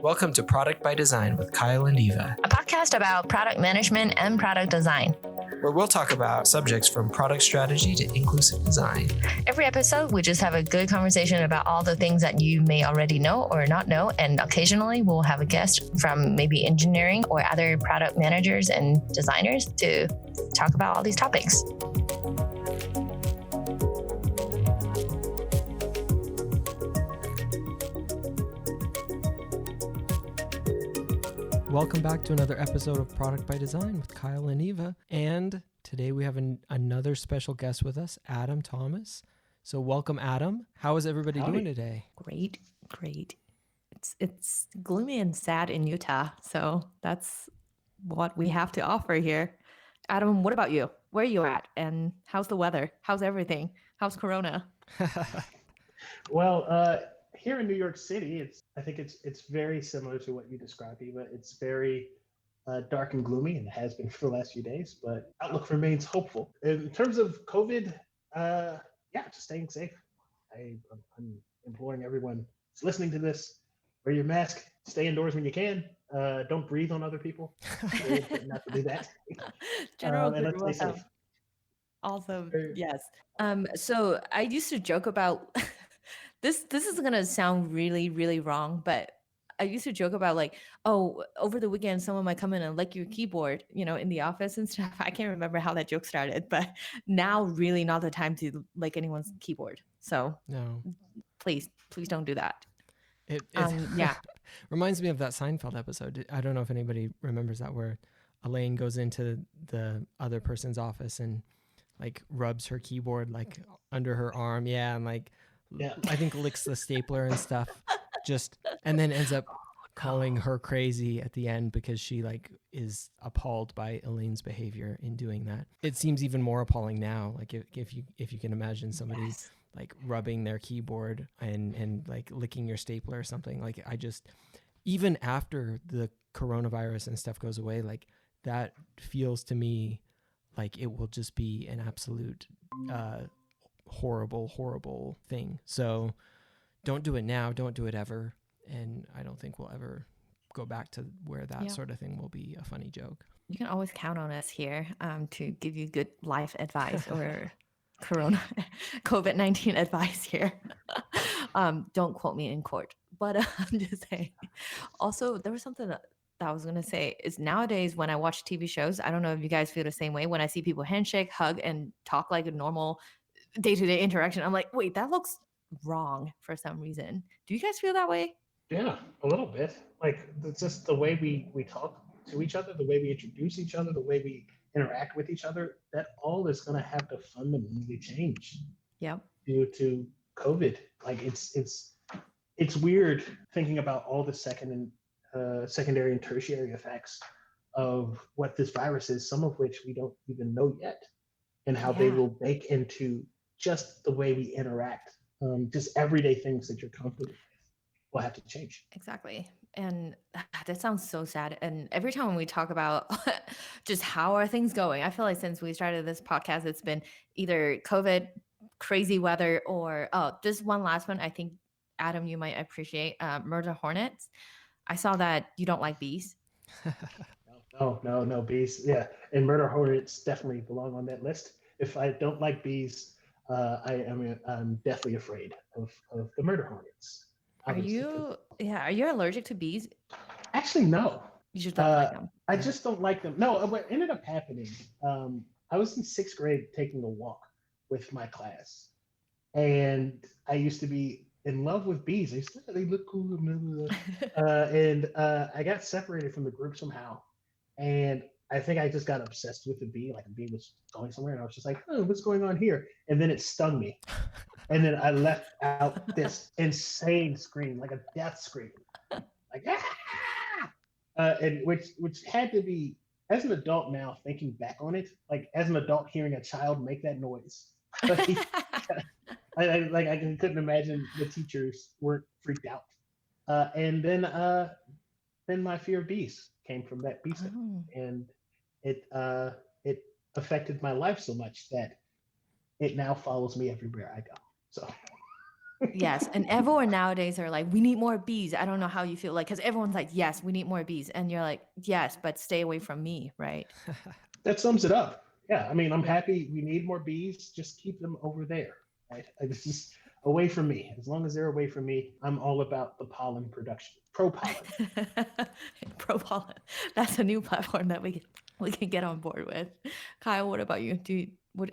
Welcome to Product by Design with Kyle and Eva, a podcast about product management and product design, where we'll talk about subjects from product strategy to inclusive design. Every episode, we just have a good conversation about all the things that you may already know or not know, and occasionally we'll have a guest from maybe engineering or other product managers and designers to talk about all these topics. Welcome back to another episode of Product by Design with Kyle and Eva. And today we have another special guest with us, Adam Thomas. So welcome, Adam. How is everybody doing today? Great. It's gloomy and sad in Utah. So that's what we have to offer here. Adam, what about you? Where are you at? And how's the weather? How's everything? How's Corona? Well, here in New York City, I think it's very similar to what you described, Eva. It's very dark and gloomy, and it has been for the last few days, but outlook remains hopeful. In terms of COVID, just staying safe. I'm imploring everyone who's listening to this, wear your mask, stay indoors when you can. Don't breathe on other people. Not to do that. General and let's stay safe. Also, yes. So I used to joke about this is gonna sound really, really wrong, but I used to joke about over the weekend someone might come in and lick your keyboard, in the office and stuff. I can't remember how that joke started, but now really not the time to lick anyone's keyboard. So no, please don't do that. It reminds me of that Seinfeld episode. I don't know if anybody remembers that, where Elaine goes into the other person's office and rubs her keyboard under her arm. Yeah. And I think licks the stapler and stuff, and then ends up calling her crazy at the end because she is appalled by Elaine's behavior in doing that. It seems even more appalling now. If you can imagine somebody rubbing their keyboard and licking your stapler or something. Even after the coronavirus and stuff goes away, that feels to me like it will just be an absolute horrible thing. So don't do it now, don't do it ever, and I don't think we'll ever go back to where that sort of thing will be a funny joke. You can always count on us here to give you good life advice or COVID-19 advice here. Don't quote me in court, but I'm just saying. Also, there was something that I was going to say is nowadays when I watch TV shows, I don't know if you guys feel the same way. When I see people handshake, hug, and talk like a normal day-to-day interaction, I'm like, wait, that looks wrong for some reason. Do you guys feel that way? Yeah, a little bit. It's just the way we talk to each other, the way we introduce each other, the way we interact with each other, that all is going to have to fundamentally change. Yep. Due to COVID. It's weird thinking about all the secondary and tertiary effects of what this virus is, some of which we don't even know yet, and how they will bake into just the way we interact. Just everyday things that you're comfortable with will have to change. Exactly. And that sounds so sad. And every time we talk about just how are things going, I feel like since we started this podcast, it's been either COVID, crazy weather, or just one last one. I think, Adam, you might appreciate murder hornets. I saw that you don't like bees. No bees. Yeah, and murder hornets definitely belong on that list. If I don't like bees, I'm deathly afraid of the murder hornets. Are you allergic to bees? Actually, no. You just don't like them. I just don't like them. No, what ended up happening, I was in 6th grade taking a walk with my class, and I used to be in love with bees. They look cool. And I got separated from the group somehow, and I think I just got obsessed with the bee. A bee was going somewhere, and I was just like, "Oh, what's going on here?" And then it stung me, and then I left out this insane scream, like a death scream, and which had to be, as an adult now, thinking back on it, as an adult hearing a child make that noise. I couldn't imagine the teachers weren't freaked out. And then my fear of bees came from that bee sting, and it affected my life so much that it now follows me everywhere I go. So Yes, and everyone nowadays are like, we need more bees. I don't know how you feel like, because everyone's like, yes, we need more bees, and you're like, yes, but stay away from me, right? That sums it up. Yeah, I mean, I'm happy. We need more bees. Just keep them over there. Right? This is away from me. As long as they're away from me, I'm all about the pollen production. Pro pollen. Pro pollen. That's a new platform that we can get on board with. Kyle, what about you?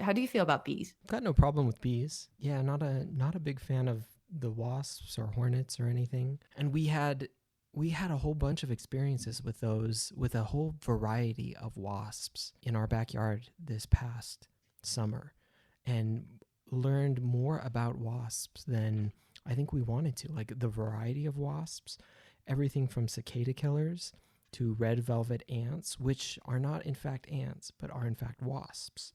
How do you feel about bees? Got no problem with bees. Yeah, not a big fan of the wasps or hornets or anything. And we had a whole bunch of experiences with those, with a whole variety of wasps in our backyard this past summer, and learned more about wasps than I think we wanted to. Like the variety of wasps, everything from cicada killers to red velvet ants, which are not in fact ants, but are in fact wasps,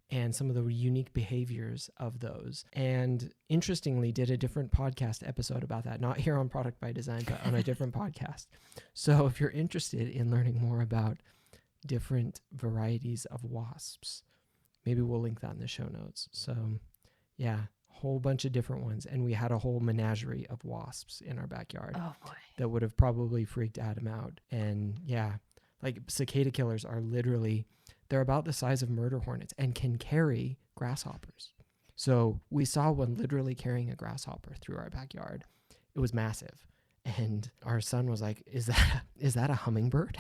and some of the unique behaviors of those. And interestingly, did a different podcast episode about that, not here on Product by Design, but on a different podcast. So if you're interested in learning more about different varieties of wasps, maybe we'll link that in the show notes. So yeah, whole bunch of different ones. And we had a whole menagerie of wasps in our backyard. Oh boy. That would have probably freaked Adam out. And yeah, like cicada killers are literally, they're about the size of murder hornets and can carry grasshoppers. So we saw one literally carrying a grasshopper through our backyard. It was massive. And our son was like, is that a hummingbird?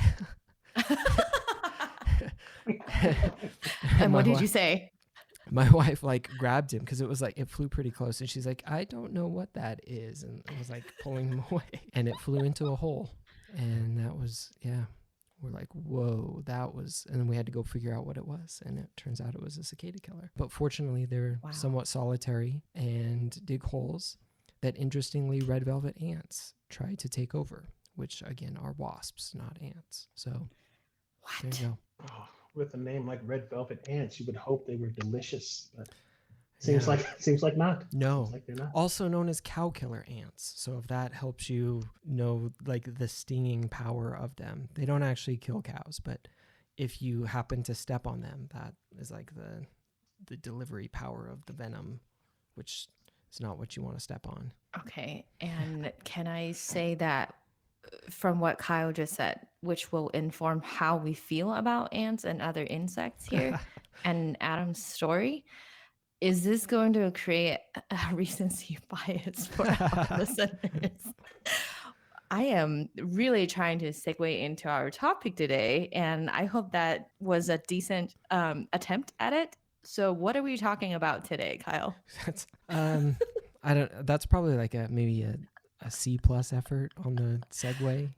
And what did you say? My wife like grabbed him because it was like, it flew pretty close. And she's like, I don't know what that is. And I was like pulling him away, and it flew into a hole. And that was, yeah, we're like, whoa, that was, and then we had to go figure out what it was. And it turns out it was a cicada killer. But fortunately, they're somewhat solitary and dig holes that, interestingly, red velvet ants try to take over, which again are wasps, not ants. So there you go. Oh, with a name like red velvet ants, you would hope they were delicious, but seems like not. No. Seems like they're not. Also known as cow killer ants. So if that helps you know like the stinging power of them, they don't actually kill cows, but if you happen to step on them, that is like the delivery power of the venom, which is not what you want to step on. Okay. And can I say that from what Kyle just said, which will inform how we feel about ants and other insects here and Adam's story, is this going to create a recency bias for our listeners? I am really trying to segue into our topic today, and I hope that was a decent attempt at it. So what are we talking about today, Kyle? That's that's probably like maybe a C+ effort on the segue.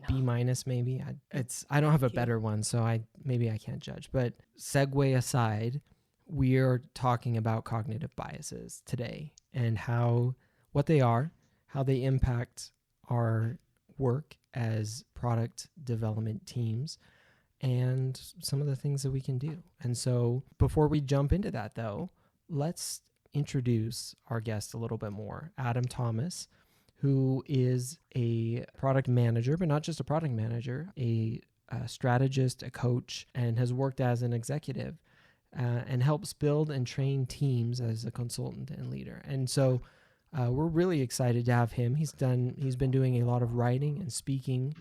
B- maybe. I don't have a better one, so I can't judge. But segue aside, we are talking about cognitive biases today and what they are, how they impact our work as product development teams, and some of the things that we can do. And so before we jump into that, though, let's introduce our guest a little bit more. Adam Thomas, who is a product manager, but not just a product manager, a strategist, a coach, and has worked as an executive and helps build and train teams as a consultant and leader. And so we're really excited to have him. He's been doing a lot of writing and speaking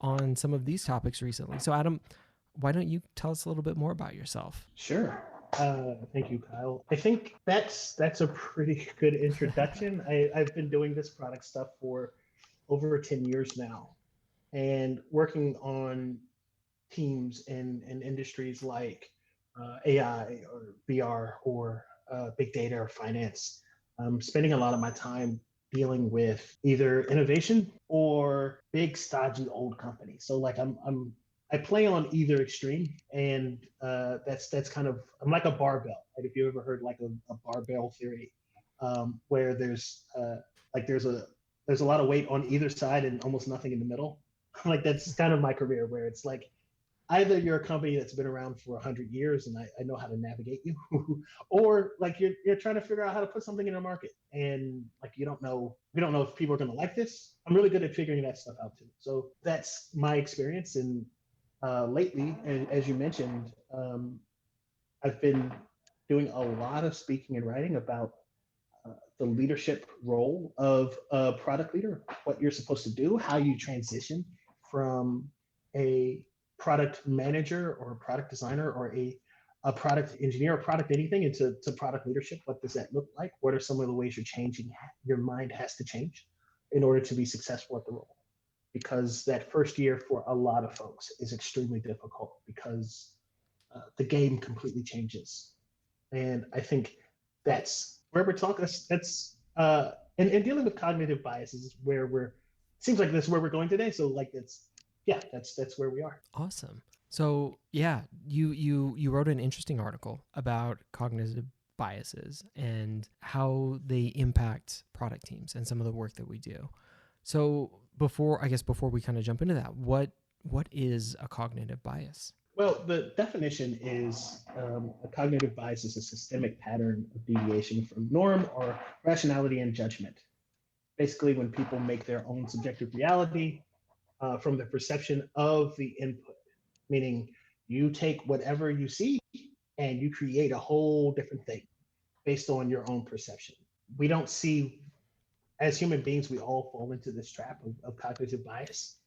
on some of these topics recently. So Adam, why don't you tell us a little bit more about yourself? Sure. Thank you, Kyle. I think that's a pretty good introduction. I've been doing this product stuff for over 10 years now, and working on teams in industries like AI or VR or big data or finance. Spending a lot of my time dealing with either innovation or big stodgy old companies. So like I play on either extreme, and that's kind of, I'm like a barbell. Right? If you ever heard like a barbell theory, where there's a lot of weight on either side and almost nothing in the middle. Like that's kind of my career, where it's like either you're a company that's been around for 100 years and I know how to navigate you, or like you're trying to figure out how to put something in the market, and like we don't know if people are going to like this. I'm really good at figuring that stuff out too. So that's my experience. And lately, and as you mentioned, I've been doing a lot of speaking and writing about the leadership role of a product leader, what you're supposed to do, how you transition from a product manager or a product designer or a product engineer or product anything into product leadership. What does that look like? What are some of the ways you're changing? Your mind has to change in order to be successful at the role. Because that first year for a lot of folks is extremely difficult because the game completely changes. And I think that's where we're talking. And dealing with cognitive biases is where seems like that's where we're going today. So like that's where we are. Awesome. So yeah, you wrote an interesting article about cognitive biases and how they impact product teams and some of the work that we do. So before we kind of jump into that, what is a cognitive bias? Well, the definition is a cognitive bias is a systemic pattern of deviation from norm or rationality and judgment. Basically, when people make their own subjective reality from the perception of the input, meaning you take whatever you see and you create a whole different thing based on your own perception. We don't see, as human beings, we all fall into this trap of cognitive bias.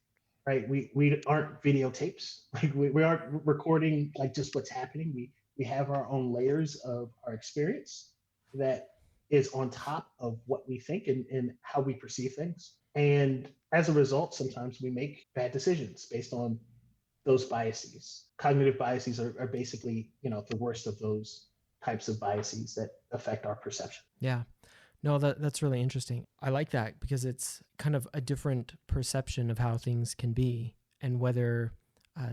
Right, we aren't videotapes. Like we aren't recording like just what's happening. We have our own layers of our experience that is on top of what we think and how we perceive things. And as a result, sometimes we make bad decisions based on those biases. Cognitive biases are basically, the worst of those types of biases that affect our perception. Yeah. No, that's really interesting. I like that because it's kind of a different perception of how things can be and whether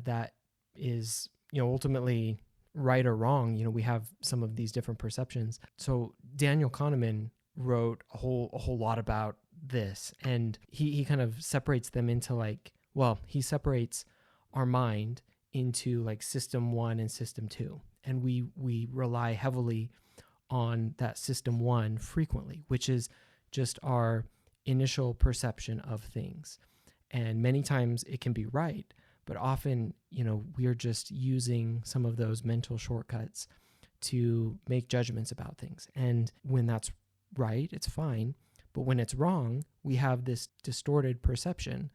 that is, ultimately right or wrong. We have some of these different perceptions. So Daniel Kahneman wrote a whole lot about this, and he kind of separates them into he separates our mind into like system 1 and system 2. And we rely heavily on that system 1 frequently, which is just our initial perception of things. And many times it can be right, but often, we are just using some of those mental shortcuts to make judgments about things. And when that's right, it's fine. But when it's wrong, we have this distorted perception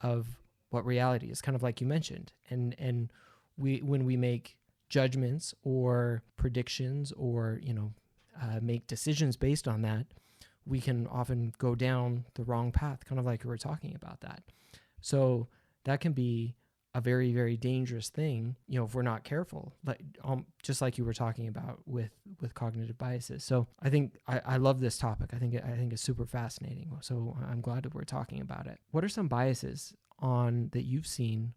of what reality is, kind of like you mentioned. And when we make judgments or predictions or, make decisions based on that, we can often go down the wrong path, kind of like we were talking about that. So that can be a very, very dangerous thing, if we're not careful, just like you were talking about with cognitive biases. So I think I love this topic. I think it's super fascinating. So I'm glad that we're talking about it. What are some biases that you've seen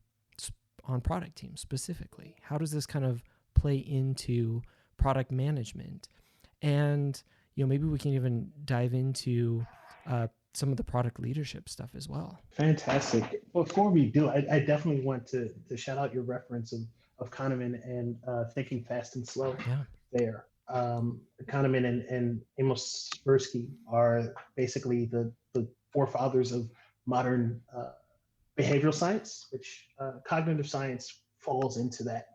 on product teams specifically? How does this kind of play into product management? And, maybe we can even dive into some of the product leadership stuff as well. Fantastic. Before we do, I definitely want to shout out your reference of Kahneman and Thinking Fast and Slow. Yeah. There. Kahneman and Amos Tversky are basically the forefathers of modern behavioral science, which cognitive science falls into that.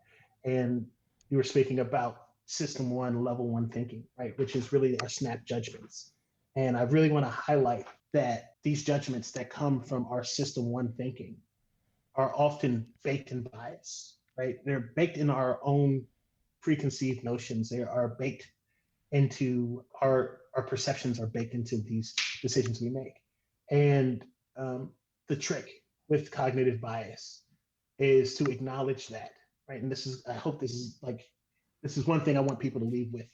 And you were speaking about system 1, level 1 thinking, right? Which is really our snap judgments. And I really want to highlight that these judgments that come from our system 1 thinking are often baked in bias, right? They're baked in our own preconceived notions. They are baked into our perceptions are baked into these decisions we make. And the trick with cognitive bias is to acknowledge that, right? And I hope this is one thing I want people to leave with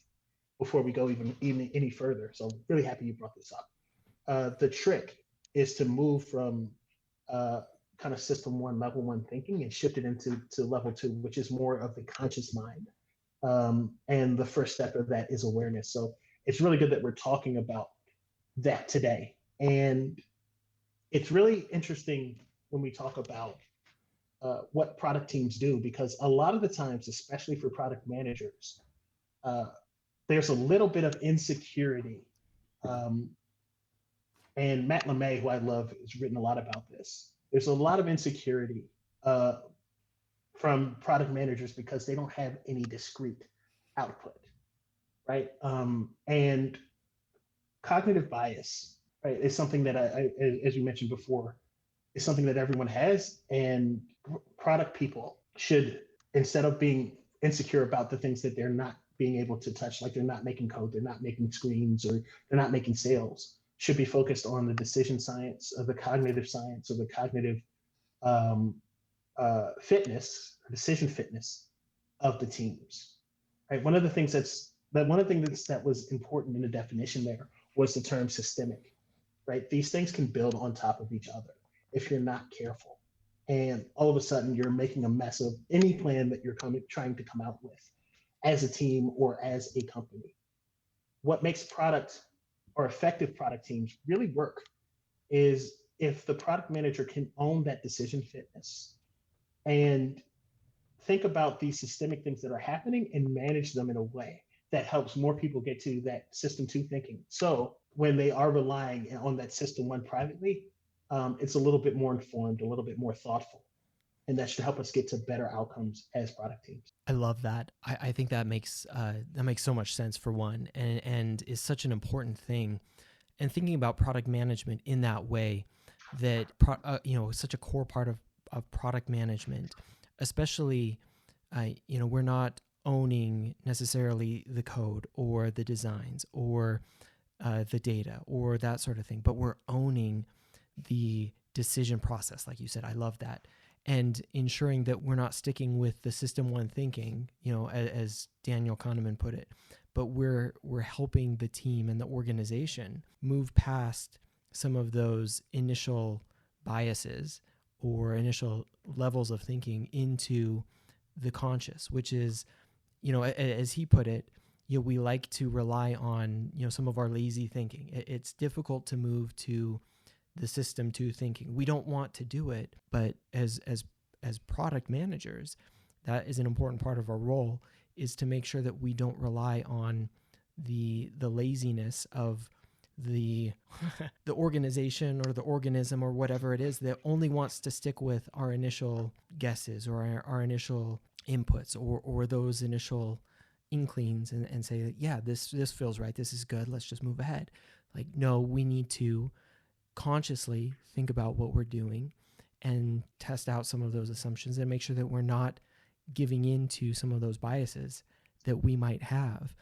before we go even any further. So really happy you brought this up. The trick is to move from kind of system 1, level 1 thinking and shift it into level 2, which is more of the conscious mind. And the first step of that is awareness. So it's really good that we're talking about that today. And it's really interesting when we talk about what product teams do, because a lot of the times, especially for product managers, there's a little bit of insecurity. And Matt LeMay, who I love, has written a lot about this. There's a lot of insecurity from product managers because they don't have any discrete output, right? And cognitive bias, right, is something that as you mentioned before, is something that everyone has, and product people should, instead of being insecure about the things that they're not being able to touch, like they're not making code, they're not making screens, or they're not making sales, should be focused on the decision science, of the cognitive science, or the cognitive um, fitness, decision fitness of the teams. Right. One of the things that was important in the definition there was the term systemic. Right. These things can build on top of each other if you're not careful, and all of a sudden you're making a mess of any plan that you're trying to come out with as a team or as a company. What makes product or effective product teams really work is if the product manager can own that decision fitness and think about these systemic things that are happening and manage them in a way that helps more people get to that system two thinking. So when they are relying on that system one privately, it's a little bit more informed, a little bit more thoughtful. And that should help us get to better outcomes as product teams. I love that. I think that makes so much sense, for one, and is such an important thing. And thinking about product management in that way, that such a core part of product management, especially, we're not owning necessarily the code or the designs or the data or that sort of thing, but we're owning the decision process, like you said. I love that. And ensuring that we're not sticking with the system one thinking, as Daniel Kahneman put it, but we're helping the team and the organization move past some of those initial biases or initial levels of thinking into the conscious, which is, as he put it, we like to rely on, some of our lazy thinking. It's difficult to move to the system two thinking. We don't want to do it, but as product managers, that is an important part of our role, is to make sure that we don't rely on the laziness of the the organization or the organism or whatever it is that only wants to stick with our initial guesses or our initial inputs or those initial inklings and say, yeah, this feels right, this is good, let's just move ahead. Like, no, we need to consciously think about what we're doing and test out some of those assumptions and make sure that we're not giving into some of those biases that we might have,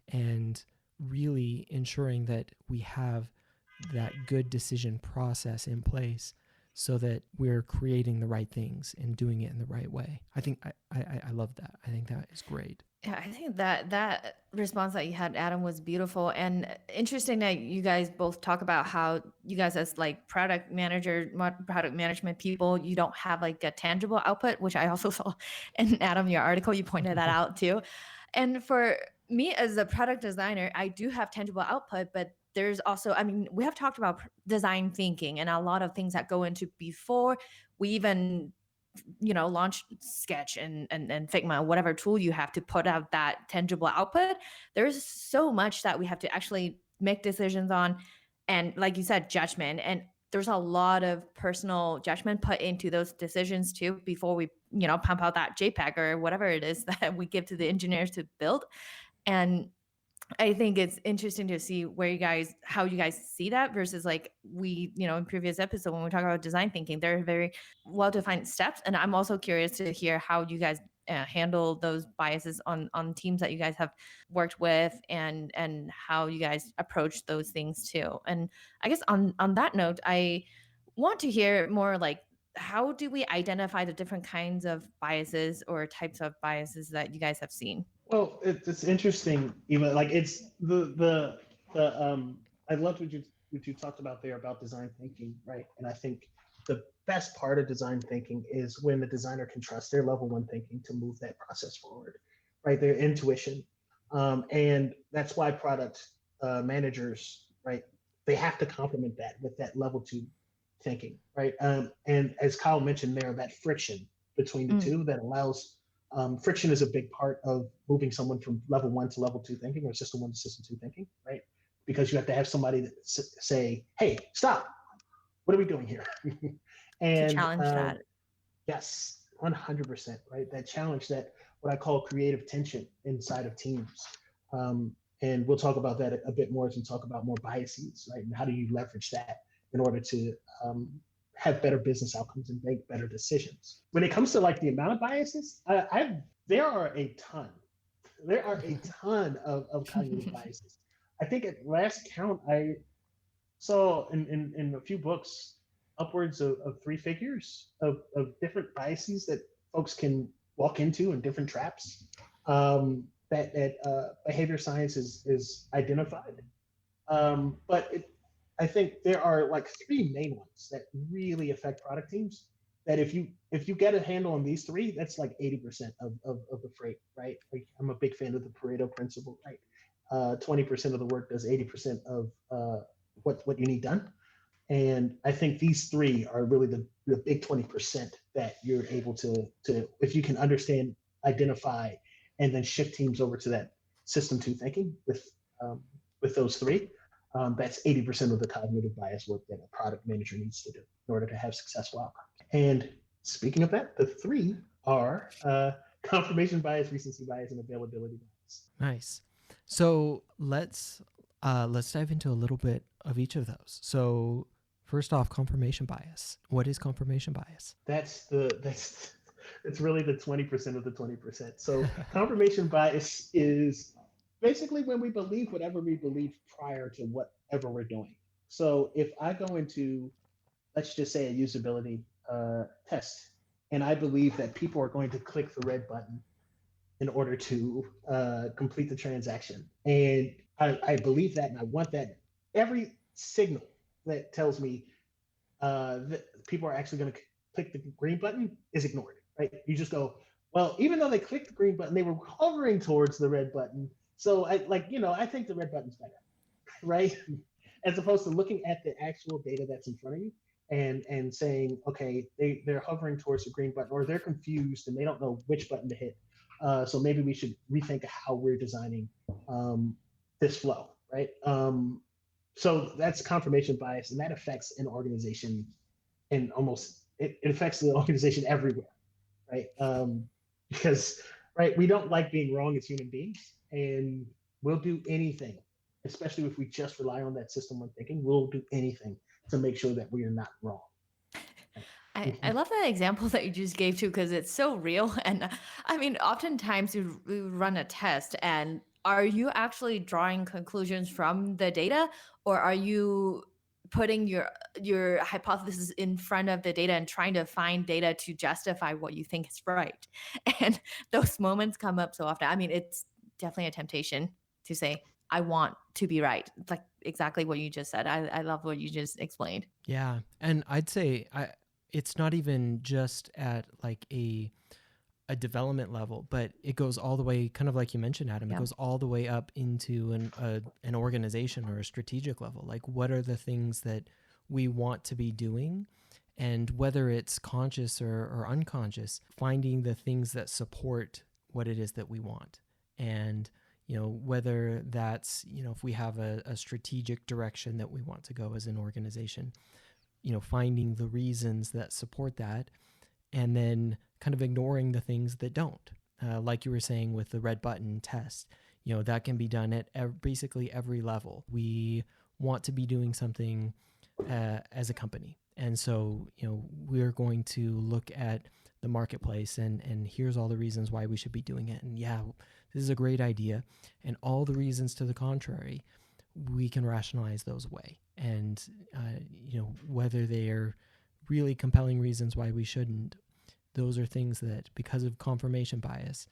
and really ensuring that we have that good decision process in place so that we're creating the right things and doing it in the right way. I think I love that. I think that is great. Yeah, I think that response that you had, Adam, was beautiful and interesting that you guys both talk about how you guys as like product management people, you don't have like a tangible output, which I also saw in Adam, your article, you pointed that out too. And for me as a product designer, I do have tangible output, but there's also, we have talked about design thinking and a lot of things that go into before we even launch Sketch and Figma, whatever tool you have to put out that tangible output. There's so much that we have to actually make decisions on. And like you said, judgment. And there's a lot of personal judgment put into those decisions too, before we, pump out that JPEG or whatever it is that we give to the engineers to build. And I think it's interesting to see how you guys see that versus like we, in previous episode, when we talk about design thinking, there are very well-defined steps. And I'm also curious to hear how you guys handle those biases on teams that you guys have worked with and how you guys approach those things too. And I guess on that note, I want to hear more like, how do we identify the different kinds of biases or types of biases that you guys have seen? Well, it's interesting, even like it's the I loved what you talked about there about design thinking, right? And I think the best part of design thinking is when the designer can trust their level one thinking to move that process forward, right? Their intuition, and that's why product managers, right? They have to complement that with that level two thinking, right? And as Kyle mentioned there, that friction between the two that allows. Friction is a big part of moving someone from level one to level two thinking, or system one to system two thinking, right? Because you have to have somebody that say, "Hey, stop! What are we doing here?" And to challenge that. Yes, 100%, right? That challenge, that what I call creative tension inside of teams, And we'll talk about that a bit more as we talk about more biases, right? And how do you leverage that in order to have better business outcomes and make better decisions? When it comes to like the amount of biases, there are a ton. There are a ton of cognitive biases. I think at last count, I saw in a few books upwards of 3 figures of different biases that folks can walk into and different traps that behavior science is identified. I think there are like 3 main ones that really affect product teams. That if you get a handle on these 3, that's like 80% of the freight, right? Like I'm a big fan of the Pareto principle, right? 20% of the work does 80% of what you need done. And I think these 3 are really the big 20% that you're able to if you can understand, identify, and then shift teams over to that system 2 thinking with those 3. That's 80% of the cognitive bias work that a product manager needs to do in order to have successful outcomes. And speaking of that, the 3 are confirmation bias, recency bias, and availability bias. Nice. So let's dive into a little bit of each of those. So first off, confirmation bias. What is confirmation bias? It's really the 20% of the 20%. So confirmation bias is basically when we believe whatever we believe prior to whatever we're doing. So if I go into, let's just say, a usability test, and I believe that people are going to click the red button in order to complete the transaction, and I believe that, and I want that, every signal that tells me that people are actually going to click the green button is ignored, right? You just go, well, even though they clicked the green button, they were hovering towards the red button. So I think the red button's better, right? As opposed to looking at the actual data that's in front of you and saying, okay, they're hovering towards the green button, or they're confused and they don't know which button to hit. So maybe we should rethink how we're designing this flow, right? So that's confirmation bias, and that affects an organization, and it affects the organization everywhere, right? Because, right, we don't like being wrong as human beings, and we'll do anything, especially if we just rely on that system 1 thinking, we'll do anything to make sure that we are not wrong. I love that example that you just gave too, because it's so real. And I mean, oftentimes we run a test, and are you actually drawing conclusions from the data, or are you putting your hypothesis in front of the data and trying to find data to justify what you think is right? And those moments come up so often. I mean, it's definitely a temptation to say, I want to be right. It's like exactly what you just said. I love what you just explained. Yeah. And I'd say it's not even just at like a development level, but it goes all the way, kind of like you mentioned, Adam, It goes all the way up into an organization or a strategic level. Like, what are the things that we want to be doing? And whether it's conscious or unconscious, finding the things that support what it is that we want. And, whether that's, if we have a strategic direction that we want to go as an organization, finding the reasons that support that, and then kind of ignoring the things that don't. Like you were saying with the red button test, that can be done at basically every level. We want to be doing something as a company. And so, we're going to look at the marketplace and here's all the reasons why we should be doing it. And yeah, this is a great idea. And all the reasons to the contrary, we can rationalize those away. And, whether they are really compelling reasons why we shouldn't, those are things that, because of confirmation bias,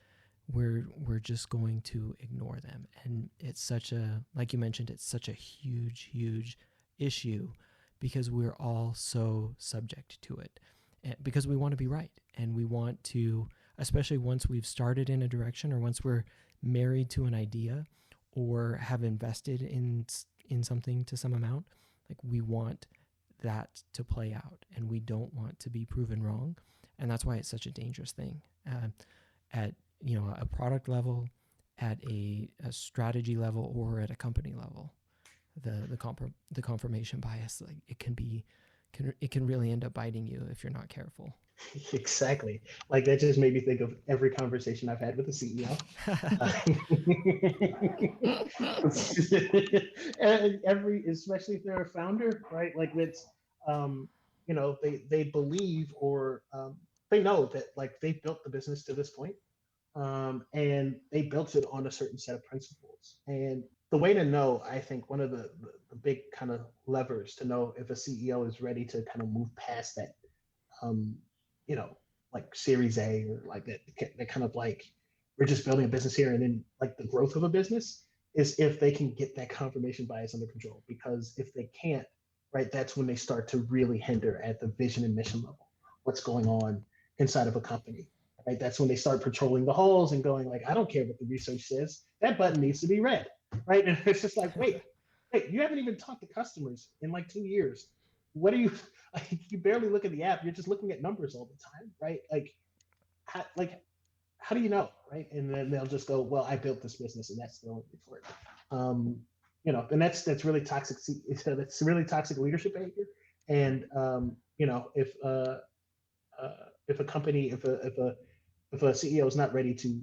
we're just going to ignore them. And it's like you mentioned, it's such a huge, huge issue because we're all so subject to it. Because we want to be right, and we want to, especially once we've started in a direction, or once we're married to an idea or have invested in something to some amount, like we want that to play out, and we don't want to be proven wrong. And that's why it's such a dangerous thing at a product level, at a strategy level, or at a company level. The confirmation bias, like it can really end up biting you if you're not careful. Exactly. Like that just made me think of every conversation I've had with the CEO. And every, especially if they're a founder, right? Like it's, um, they believe or they know that like they built the business to this point, and they built it on a certain set of principles. And the way to know, I think, one of the big kind of levers to know if a CEO is ready to kind of move past that, um, you know, like Series A or like that kind of like we're just building a business here and then like the growth of a business is if they can get that confirmation bias under control. Because if they can't, right, that's when they start to really hinder at the vision and mission level what's going on inside of a company. Right, that's when they start patrolling the halls and going like, I don't care what the research says. That button needs to be red, right? And it's just like, wait, you haven't even talked to customers in like 2 years. What are you? Like, you barely look at the app. You're just looking at numbers all the time, right? How do you know, right? And then they'll just go, well, I built this business, and that's the only thing for it. And that's really toxic. That's really toxic leadership behavior. And if a company, if a CEO is not ready to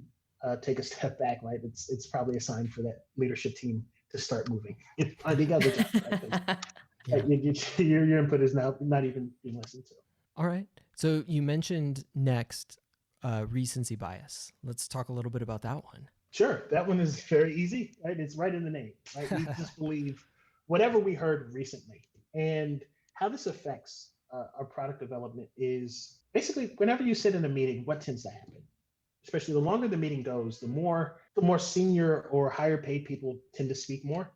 take a step back, right, it's probably a sign for that leadership team to start moving. Finding other jobs, right? Yeah. Your input is now not even being listened to. All right. So you mentioned next recency bias. Let's talk a little bit about that one. Sure, that one is very easy, right? It's right in the name, right? We just believe whatever we heard recently. And how this affects our product development is basically whenever you sit in a meeting, what tends to happen? Especially the longer the meeting goes, the more senior or higher paid people tend to speak more.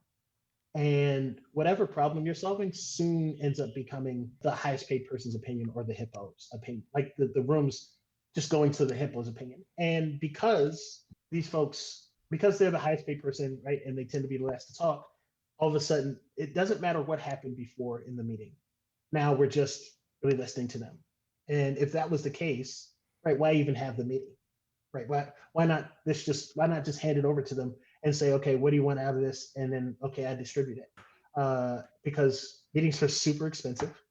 And whatever problem you're solving soon ends up becoming the highest paid person's opinion or the hippo's opinion, like the room's just going to the hippo's opinion. And because these folks, because they're the highest paid person, right, and they tend to be the last to talk, all of a sudden, it doesn't matter what happened before in the meeting. Now we're just really listening to them. And if that was the case, right, why even have the meeting? Right? Why not just hand it over to them and say, okay, what do you want out of this? And then, okay, I distribute it. Because meetings are super expensive.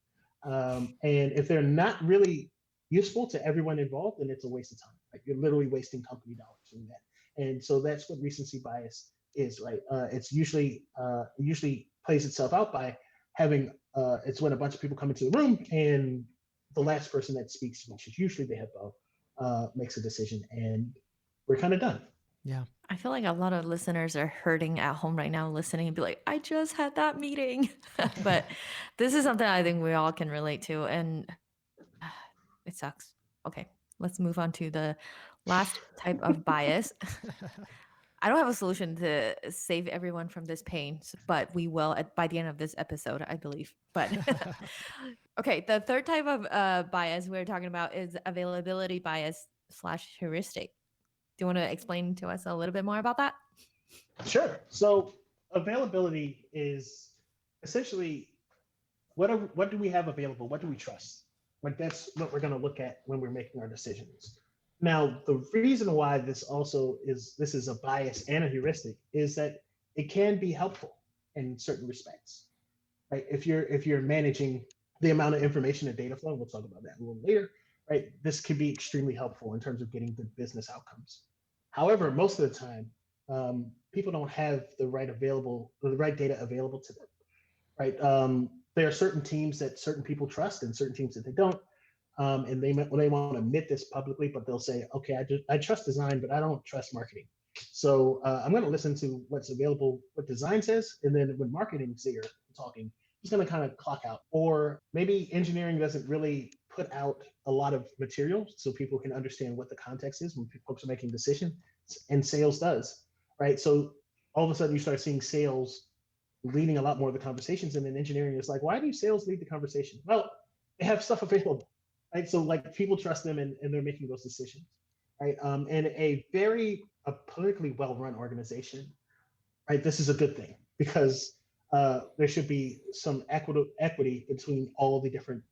And if they're not really useful to everyone involved, then it's a waste of time. Right? You're literally wasting company dollars doing that. And so that's what recency bias is, right? It usually plays itself out by having, it's when a bunch of people come into the room and the last person that speaks, which is usually the hippo, makes a decision, and we're kind of done. Yeah. I feel like a lot of listeners are hurting at home right now listening and be like, I just had that meeting. But this is something I think we all can relate to, and it sucks. Okay, let's move on to the last type of bias. I don't have a solution to save everyone from this pain, but we will by the end of this episode, I believe. But okay, the third type of bias we're talking about is availability bias / heuristic. Do you want to explain to us a little bit more about that? Sure. So availability is essentially what do we have available? What do we trust? Like that's what we're going to look at when we're making our decisions. Now, the reason why this is a bias and a heuristic is that it can be helpful in certain respects, right? If you're managing the amount of information and data flow, we'll talk about that a little later, right? This can be extremely helpful in terms of getting good business outcomes. However, most of the time, people don't have the right data available to them, right? There are certain teams that certain people trust and certain teams that they don't. And they want to admit this publicly, but they'll say, okay, I trust design, but I don't trust marketing. So I'm going to listen to what's available, what design says, and then when marketing's here talking, he's going to kind of clock out. Or maybe engineering doesn't really put out a lot of material so people can understand what the context is when folks are making decisions, and sales does, right? So all of a sudden you start seeing sales leading a lot more of the conversations, and then engineering is like, why do sales lead the conversation? Well, they have stuff available. Right, so like people trust them and they're making those decisions, right? And a politically well-run organization, right? This is a good thing because there should be some equity between all the different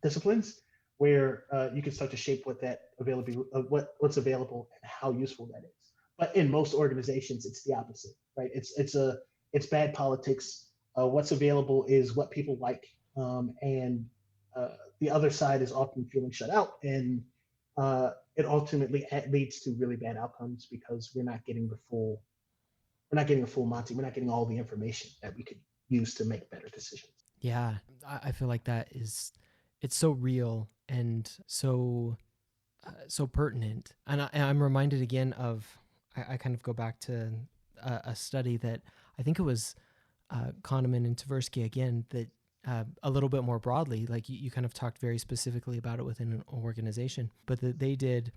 disciplines, where you can start to shape what that what's available and how useful that is. But in most organizations, it's the opposite, right? It's bad politics. What's available is what people like, and the other side is often feeling shut out, and it ultimately leads to really bad outcomes because we're not getting a full Monty. We're not getting all the information that we could use to make better decisions. Yeah, I feel like it's so real and so pertinent. And I'm reminded again of, I kind of go back to a study that I think it was Kahneman and Tversky again, that a little bit more broadly, like you kind of talked very specifically about it within an organization, but that they did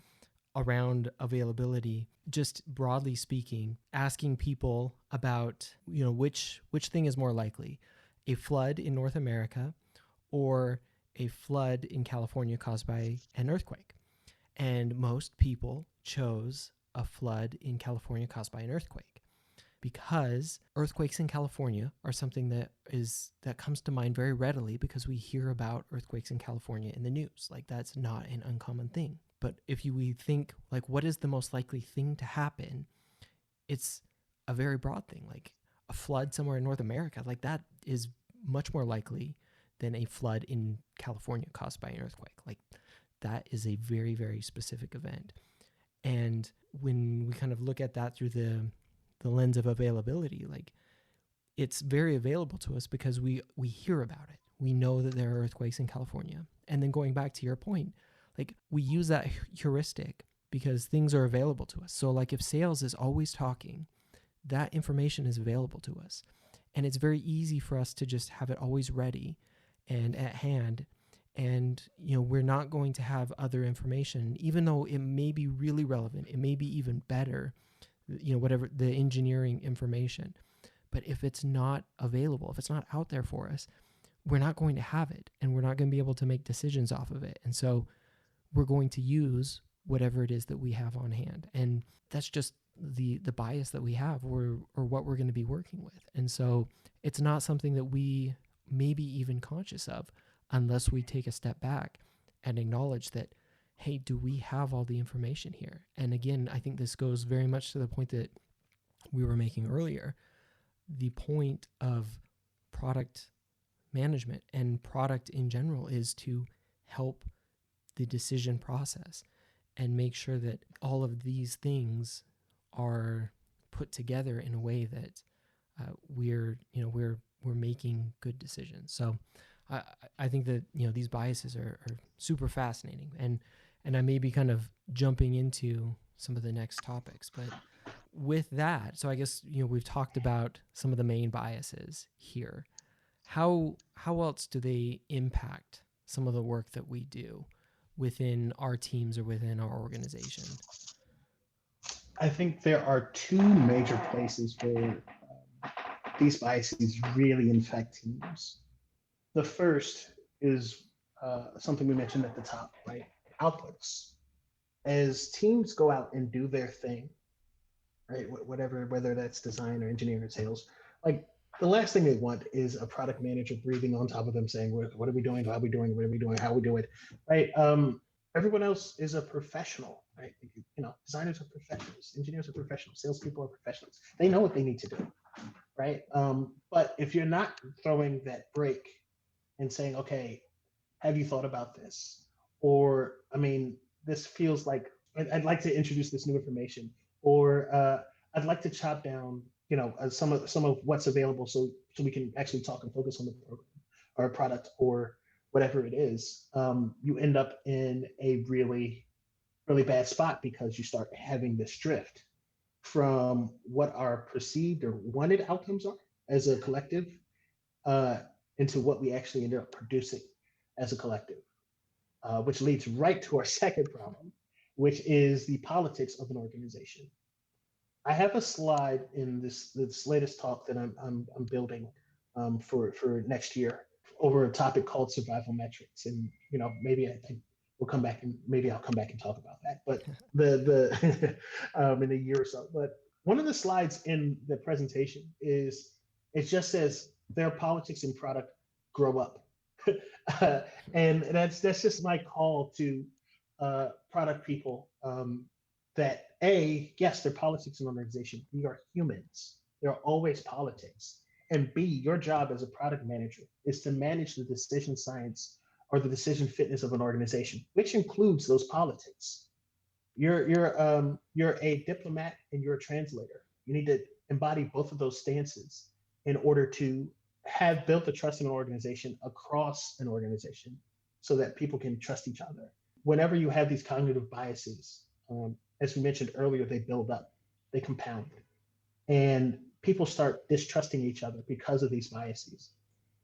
around availability, just broadly speaking, asking people about, which thing is more likely, a flood in North America or a flood in California caused by an earthquake. And most people chose a flood in California caused by an earthquake, because earthquakes in California are something that comes to mind very readily because we hear about earthquakes in California in the news. Like, that's not an uncommon thing. But if we think, like, what is the most likely thing to happen? It's a very broad thing, like a flood somewhere in North America. Like, that is much more likely than a flood in California caused by an earthquake. Like, that is a very, very specific event. And when we kind of look at that through the lens of availability, like, it's very available to us because we hear about it. We know that there are earthquakes in California. And then going back to your point, like, we use that heuristic because things are available to us. So like, if sales is always talking, that information is available to us. And it's very easy for us to just have it always ready and at hand. And, we're not going to have other information, even though it may be really relevant. It may be even better, whatever the engineering information. But if it's not available, if it's not out there for us, we're not going to have it, and we're not going to be able to make decisions off of it. And so we're going to use whatever it is that we have on hand. And that's just the bias that we have, or what we're going to be working with. And so it's not something that we may be even conscious of unless we take a step back and acknowledge that, hey, do we have all the information here? And again, I think this goes very much to the point that we were making earlier. The point of product management and product in general is to help the decision process and make sure that all of these things are put together in a way that we're making good decisions. So I think that these biases are super fascinating, and I may be kind of jumping into some of the next topics, but with that, so I guess we've talked about some of the main biases here. How else do they impact some of the work that we do within our teams or within our organization? I think there are two major places where these biases really infect teams. The first is something we mentioned at the top, right? Outputs. As teams go out and do their thing, right? Whether that's design or engineering or sales, like, the last thing they want is a product manager breathing on top of them saying, what are we doing? How are we doing? What are we doing? How we do it? Right? Everyone else is a professional, right? Designers are professionals, engineers are professionals, salespeople are professionals. They know what they need to do, right? But if you're not throwing that break and saying, okay, have you thought about this? Or, this feels like I'd like to introduce this new information, or I'd like to chop down, some of what's available, so we can actually talk and focus on the program or product or whatever it is. You end up in a really, really bad spot because you start having this drift from what our perceived or wanted outcomes are as a collective into what we actually ended up producing as a collective, which leads right to our second problem, which is the politics of an organization. I have a slide in this latest talk that I'm building for next year over a topic called survival metrics, and maybe we'll come back and maybe I'll come back and talk about that, but the in a year or so. But one of the slides in the presentation is, it just says, their politics and product, grow up. And that's just my call to product people, that yes, they're politics in an organization. We are humans. There are always politics. And B, your job as a product manager is to manage the decision science or the decision fitness of an organization, which includes those politics. You're a diplomat and you're a translator. You need to embody both of those stances in order to have built the trust in an organization across an organization so that people can trust each other. Whenever you have these cognitive biases, as we mentioned earlier, they build up, they compound, and people start distrusting each other because of these biases,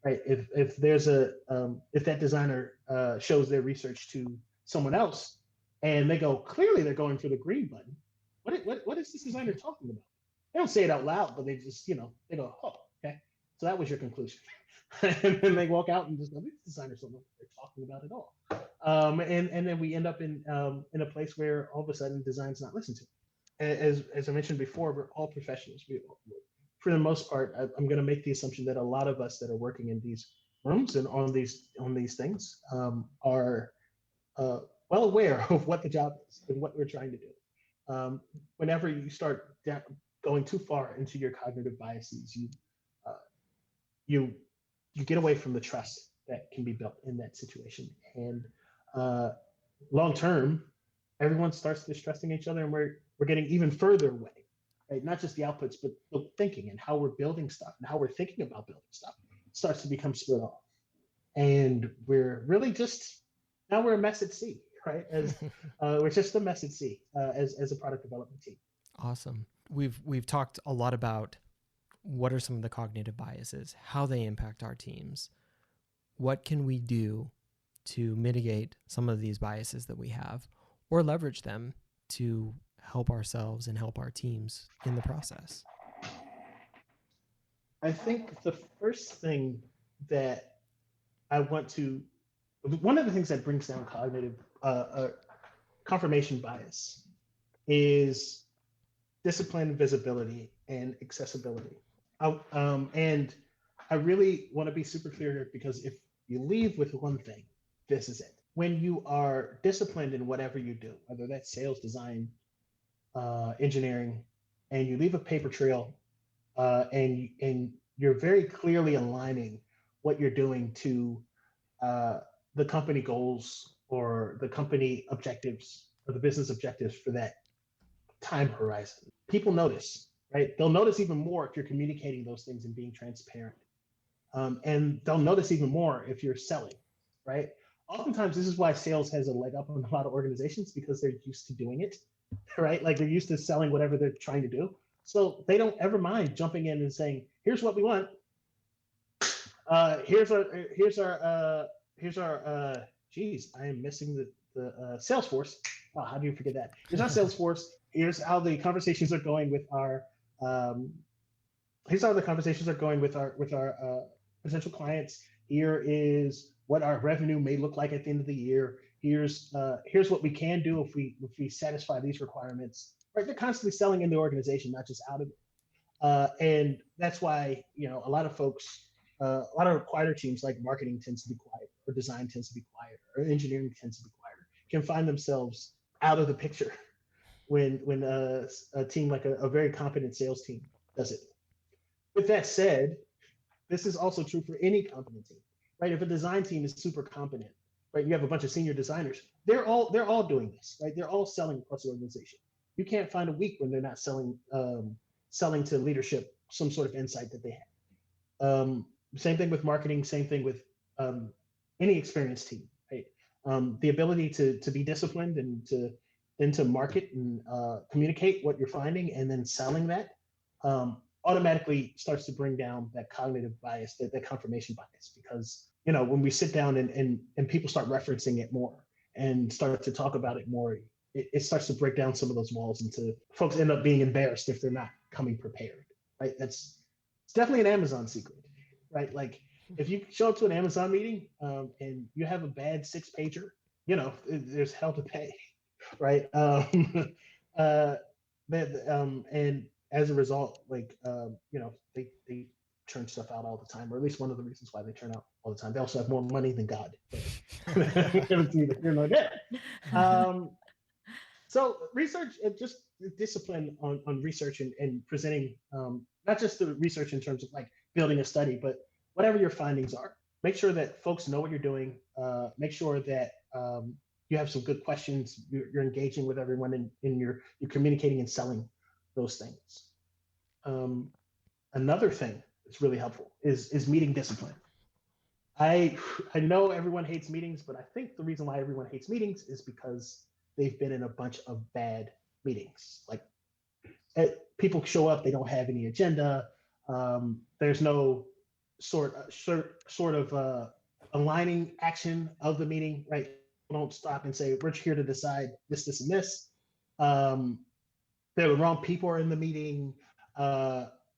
right? If there's if that designer shows their research to someone else and they go, clearly they're going for the green button. What is this designer talking about? They don't say it out loud, but they just, they go, oh, okay. So that was your conclusion. And then they walk out and just go, these designers don't know what they're talking about at all. And then we end up in a place where all of a sudden design's not listened to. As I mentioned before, we're all professionals. For the most part, I'm going to make the assumption that a lot of us that are working in these rooms and on these things are well aware of what the job is and what we're trying to do. Whenever you start going too far into your cognitive biases, you get away from the trust that can be built in that situation. And long term, everyone starts distrusting each other, and we're getting even further away. Right? Not just the outputs, but the thinking and how we're building stuff and how we're thinking about building stuff starts to become split off. And we're really now we're a mess at sea, right? As we're just a mess at sea as a product development team. Awesome. We've talked a lot about what are some of the cognitive biases, how they impact our teams. What can we do to mitigate some of these biases that we have, or leverage them to help ourselves and help our teams in the process? I think the first thing that one of the things that brings down cognitive confirmation bias is discipline, visibility, and accessibility. And I really want to be super clear here, because if you leave with one thing, this is it. When you are disciplined in whatever you do, whether that's sales, design, engineering, and you leave a paper trail, and you're very clearly aligning what you're doing to the company goals or the company objectives or the business objectives for that time horizon, people notice, right? They'll notice even more if you're communicating those things and being transparent. And they'll notice even more if you're selling, right? Oftentimes, this is why sales has a leg up on a lot of organizations, because they're used to doing it, right? Like they're used to selling whatever they're trying to do. So they don't ever mind jumping in and saying, here's what we want. Here's our geez, I am missing the Salesforce. Oh, how do you forget that? Here's our Salesforce. Here's how the conversations are going with our potential clients. Here is what our revenue may look like at the end of the year. Here's what we can do if we satisfy these requirements. Right? They're constantly selling in the organization, not just out of it. And that's why a lot of folks, a lot of quieter teams like marketing tends to be quiet, or design tends to be quiet, or engineering tends to be quieter, can find themselves out of the picture when a team like a very competent sales team does it. With that said, this is also true for any competent team, right? If a design team is super competent, right, you have a bunch of senior designers, they're all doing this, right? They're all selling across the organization. You can't find a week when they're not selling to leadership some sort of insight that they have. Same thing with marketing, same thing with any experienced team, right? The ability to be disciplined and to market and communicate what you're finding and then selling that automatically starts to bring down that cognitive bias, that confirmation bias, because when we sit down and people start referencing it more and start to talk about it more, it starts to break down some of those walls, into folks end up being embarrassed if they're not coming prepared, right? It's definitely an Amazon secret, right? Like if you show up to an Amazon meeting and you have a bad 6-pager, there's hell to pay, right? And as a result, they churn stuff out all the time, or at least one of the reasons why they churn out all the time. They also have more money than God. It's either here nor there. So research, just discipline on research and presenting, not just the research in terms of like building a study, but whatever your findings are. Make sure that folks know what you're doing, make sure that you have some good questions. You're engaging with everyone, and you're communicating and selling those things. Another thing that's really helpful is meeting discipline. I know everyone hates meetings, but I think the reason why everyone hates meetings is because they've been in a bunch of bad meetings. Like people show up, they don't have any agenda. There's no sort of aligning action of the meeting, right? People don't stop and say, we're here to decide this, this, and this. The wrong people are in the meeting.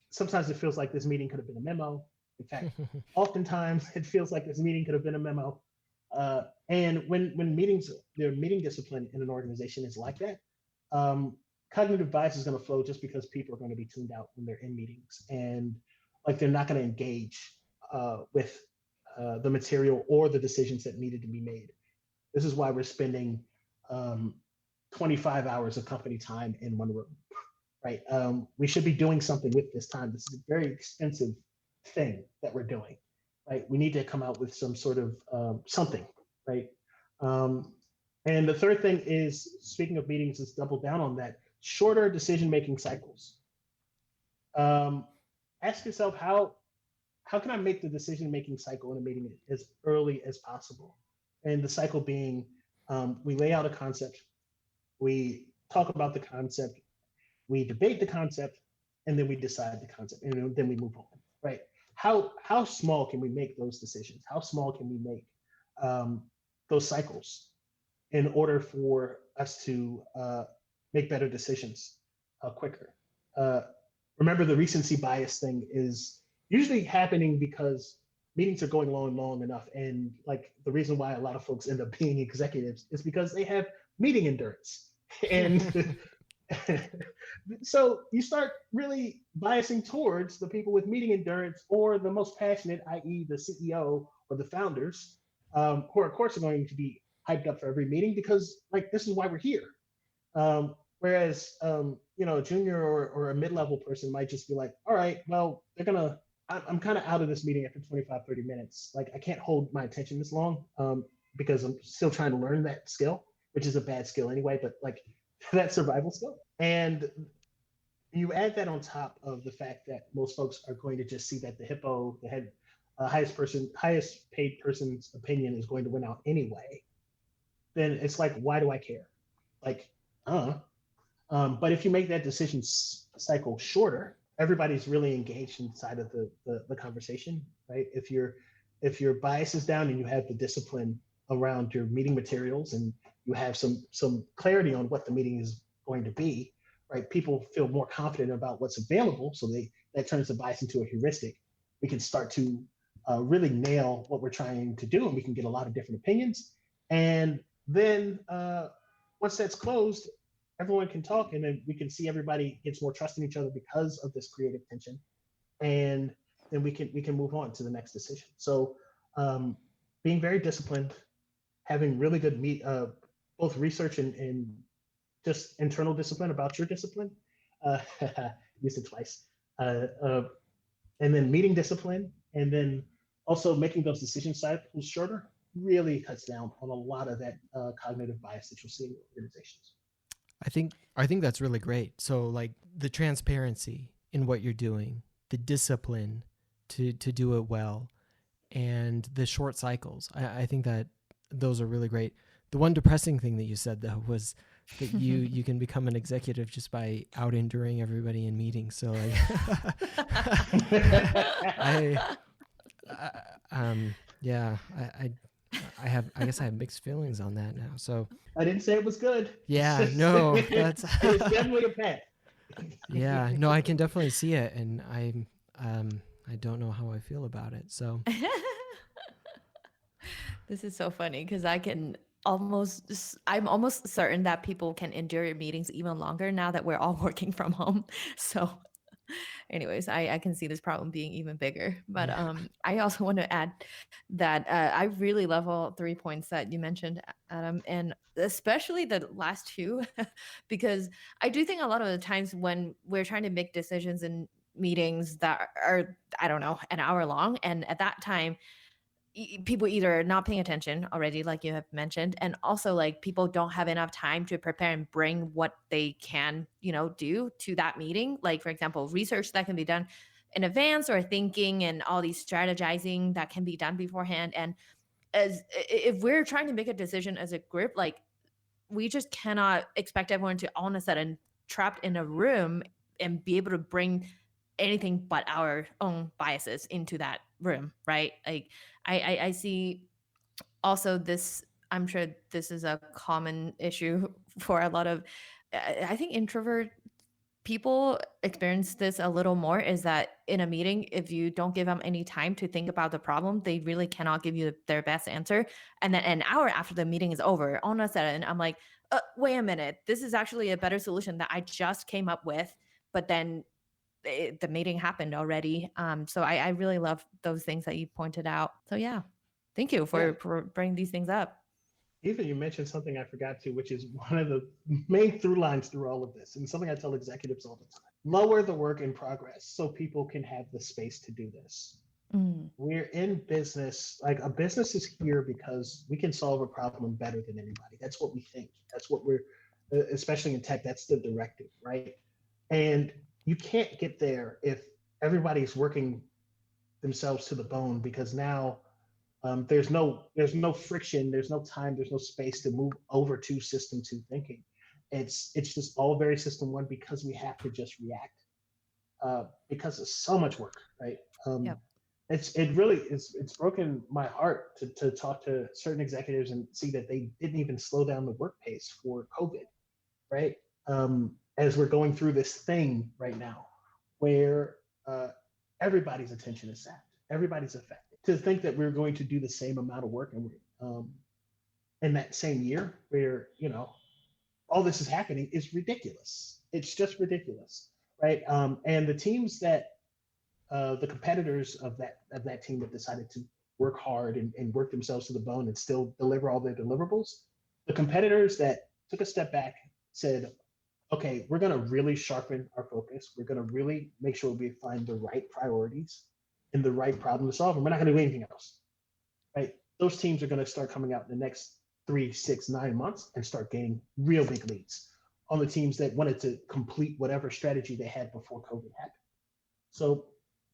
Sometimes it feels like this meeting could have been a memo. In fact, oftentimes it feels like this meeting could have been a memo. And when their meeting discipline in an organization is like that, cognitive bias is going to flow just because people are going to be tuned out when they're in meetings, and like they're not going to engage with the material or the decisions that needed to be made. This is why we're spending 25 hours of company time in one room, right? We should be doing something with this time. This is a very expensive thing that we're doing, right? We need to come out with some sort of something, right? And the third thing is, speaking of meetings, is double down on that. Shorter decision-making cycles. Ask yourself, how can I make the decision-making cycle in a meeting as early as possible? And the cycle being, we lay out a concept, we talk about the concept, we debate the concept, and then we decide the concept, and then we move on, right? How small can we make those decisions? How small can we make those cycles in order for us to make better decisions quicker? Remember, the recency bias thing is usually happening because meetings are going long enough. And like the reason why a lot of folks end up being executives is because they have meeting endurance. And so you start really biasing towards the people with meeting endurance, or the most passionate, i.e. the CEO or the founders, who are, of course, are going to be hyped up for every meeting because like, this is why we're here. Whereas, a junior or a mid-level person might just be like, all right, well, I'm kind of out of this meeting after 25, 30 minutes. Like, I can't hold my attention this long because I'm still trying to learn that skill, which is a bad skill anyway, but like that survival skill. And you add that on top of the fact that most folks are going to just see that the hippo, the head, highest paid person's opinion is going to win out anyway. Then it's like, why do I care? Like, but if you make that decision cycle shorter, everybody's really engaged inside of the conversation, right? If your bias is down and you have the discipline around your meeting materials and you have some clarity on what the meeting is going to be, right? People feel more confident about what's available, so that turns the bias into a heuristic. We can start to really nail what we're trying to do, and we can get a lot of different opinions. And then once that's closed, everyone can talk, and then we can see everybody gets more trust in each other because of this creative tension, and then we can move on to the next decision. So being very disciplined, having really good both research and just internal discipline about your discipline, used it twice, and then meeting discipline, and then also making those decision cycles shorter really cuts down on a lot of that cognitive bias that you'll see in organizations. I think that's really great. So like the transparency in what you're doing, the discipline to do it well, and the short cycles. I think that those are really great. The one depressing thing that you said though was that you can become an executive just by out enduring everybody in meetings. So like, I guess I have mixed feelings on that now. So I didn't say it was good. Yeah, no, that's it's definitely a pet. Yeah, no, I can definitely see it, and I don't know how I feel about it. So this is so funny because I'm almost certain that people can endure meetings even longer now that we're all working from home. So anyways, I can see this problem being even bigger. But I also want to add that I really love all 3 points that you mentioned, Adam, and especially the last two, because I do think a lot of the times when we're trying to make decisions in meetings that are, I don't know, an hour long, and at that time, people either not paying attention already, like you have mentioned, and also like people don't have enough time to prepare and bring what they can, do to that meeting. Like, for example, research that can be done in advance, or thinking and all these strategizing that can be done beforehand. And if we're trying to make a decision as a group, like, we just cannot expect everyone to all of a sudden trapped in a room and be able to bring anything but our own biases into that room, right? Like, I see also this, I'm sure this is a common issue for a lot of, I think introvert people experience this a little more, is that in a meeting, if you don't give them any time to think about the problem, they really cannot give you their best answer. And then an hour after the meeting is over, all of a sudden I'm like, wait a minute, this is actually a better solution that I just came up with. But then the meeting happened already. So I really love those things that you pointed out. So yeah, thank you for bringing these things up. Even you mentioned something I forgot to, which is one of the main through lines through all of this, and something I tell executives all the time: lower the work in progress so people can have the space to do this. We're in business, like a business is here because we can solve a problem better than anybody. That's what we think. That's what we're, especially in tech, that's the directive, right? And you can't get there if everybody's working themselves to the bone, because now there's no friction, there's no time, there's no space to move over to system two thinking. It's just all very system one, because we have to just react because it's so much work, right? Yep. It's broken my heart to talk to certain executives and see that they didn't even slow down the work pace for COVID, right? As we're going through this thing right now, where everybody's attention is sapped, everybody's affected. To think that we're going to do the same amount of work in that same year, where all this is happening, is ridiculous. It's just ridiculous, right? And the teams that the competitors of that team that decided to work hard and work themselves to the bone and still deliver all their deliverables, the competitors that took a step back said, okay, we're going to really sharpen our focus. We're going to really make sure we find the right priorities and the right problem to solve, and we're not going to do anything else, right? Those teams are going to start coming out in the next 3, 6, 9 months and start gaining real big leads on the teams that wanted to complete whatever strategy they had before COVID happened. So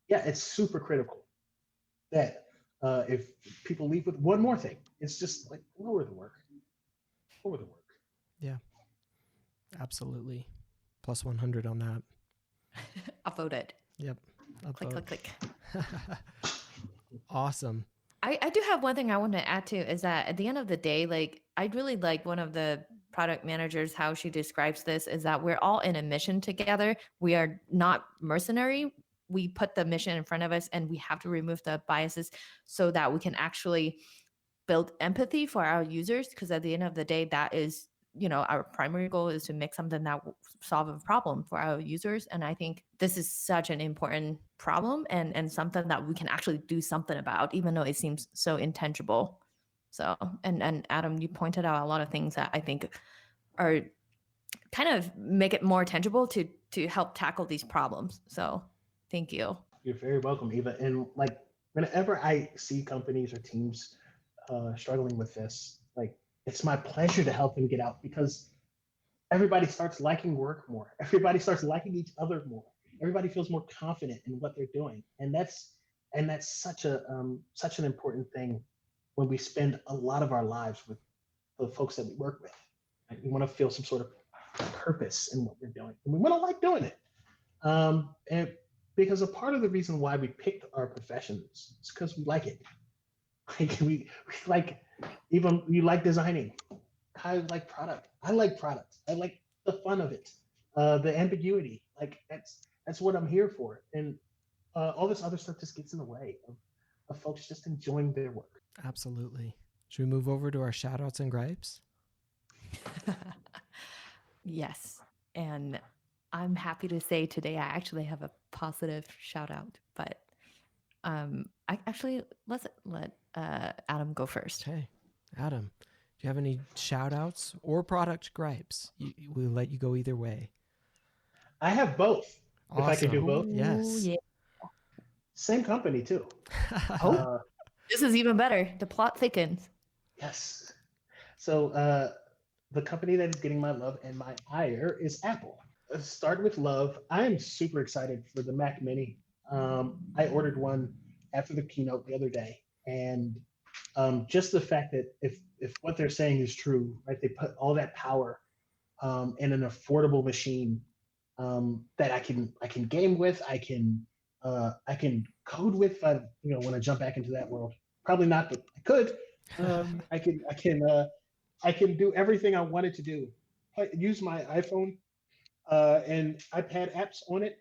yeah, it's super critical that if people leave with one more thing, it's just like lower the work. Yeah, absolutely. Plus 100 on that. I'll vote it. Yep. Click. Awesome. I do have one thing I want to add to, is that at the end of the day, like, I really like one of the product managers, how she describes this, is that we're all in a mission together. We are not mercenary. We put the mission in front of us, and we have to remove the biases so that we can actually build empathy for our users. Because at the end of the day, that is, our primary goal is to make something that will solve a problem for our users. And I think this is such an important problem and something that we can actually do something about, even though it seems so intangible. So, and Adam, you pointed out a lot of things that I think are kind of make it more tangible to help tackle these problems. So thank you. You're very welcome, Eva. And like, whenever I see companies or teams struggling with this, like, it's my pleasure to help them get out, because everybody starts liking work more. Everybody starts liking each other more. Everybody feels more confident in what they're doing, and that's such an important thing when we spend a lot of our lives with the folks that we work with. Right? We want to feel some sort of purpose in what we're doing, and we want to like doing it. And because a part of the reason why we picked our professions is because we like it. Like we like. Even you like designing. I like product. I like products. I like the fun of it, the ambiguity. Like that's what I'm here for. And all this other stuff just gets in the way of folks just enjoying their work. Absolutely. Should we move over to our shout outs and gripes? Yes. And I'm happy to say today I actually have a positive shout out, but let's let Adam go first. Okay. Adam, do you have any shout outs or product gripes? We'll let you go either way. I have both. Awesome. If I can do both. Yes. Yeah. Same company too. This is even better. The plot thickens. Yes. So the company that is getting my love and my ire is Apple. Start with love. I am super excited for the Mac Mini. I ordered one after the keynote the other day, and just the fact that if what they're saying is true, right? They put all that power in an affordable machine that I can game with. I can code with. If I want to jump back into that world. Probably not, but I could. I can do everything I wanted to do. Use my iPhone and iPad apps on it,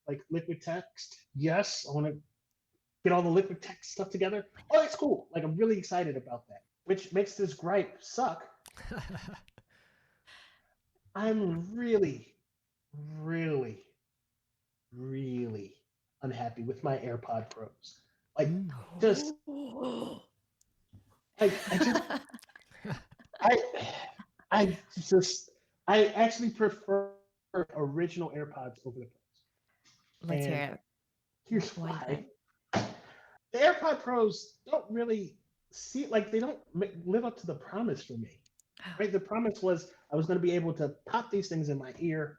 like Liquid Text. Yes, I want to get all the Liquid Text stuff together. Oh, that's cool. Like I'm really excited about that. Which makes this gripe suck. I'm really, really, really unhappy with my AirPod Pros. Like just I actually prefer original AirPods over the Pros. Let's hear it. Here's why. The AirPod Pros don't really they don't live up to the promise for me. Right? The promise was I was going to be able to pop these things in my ear.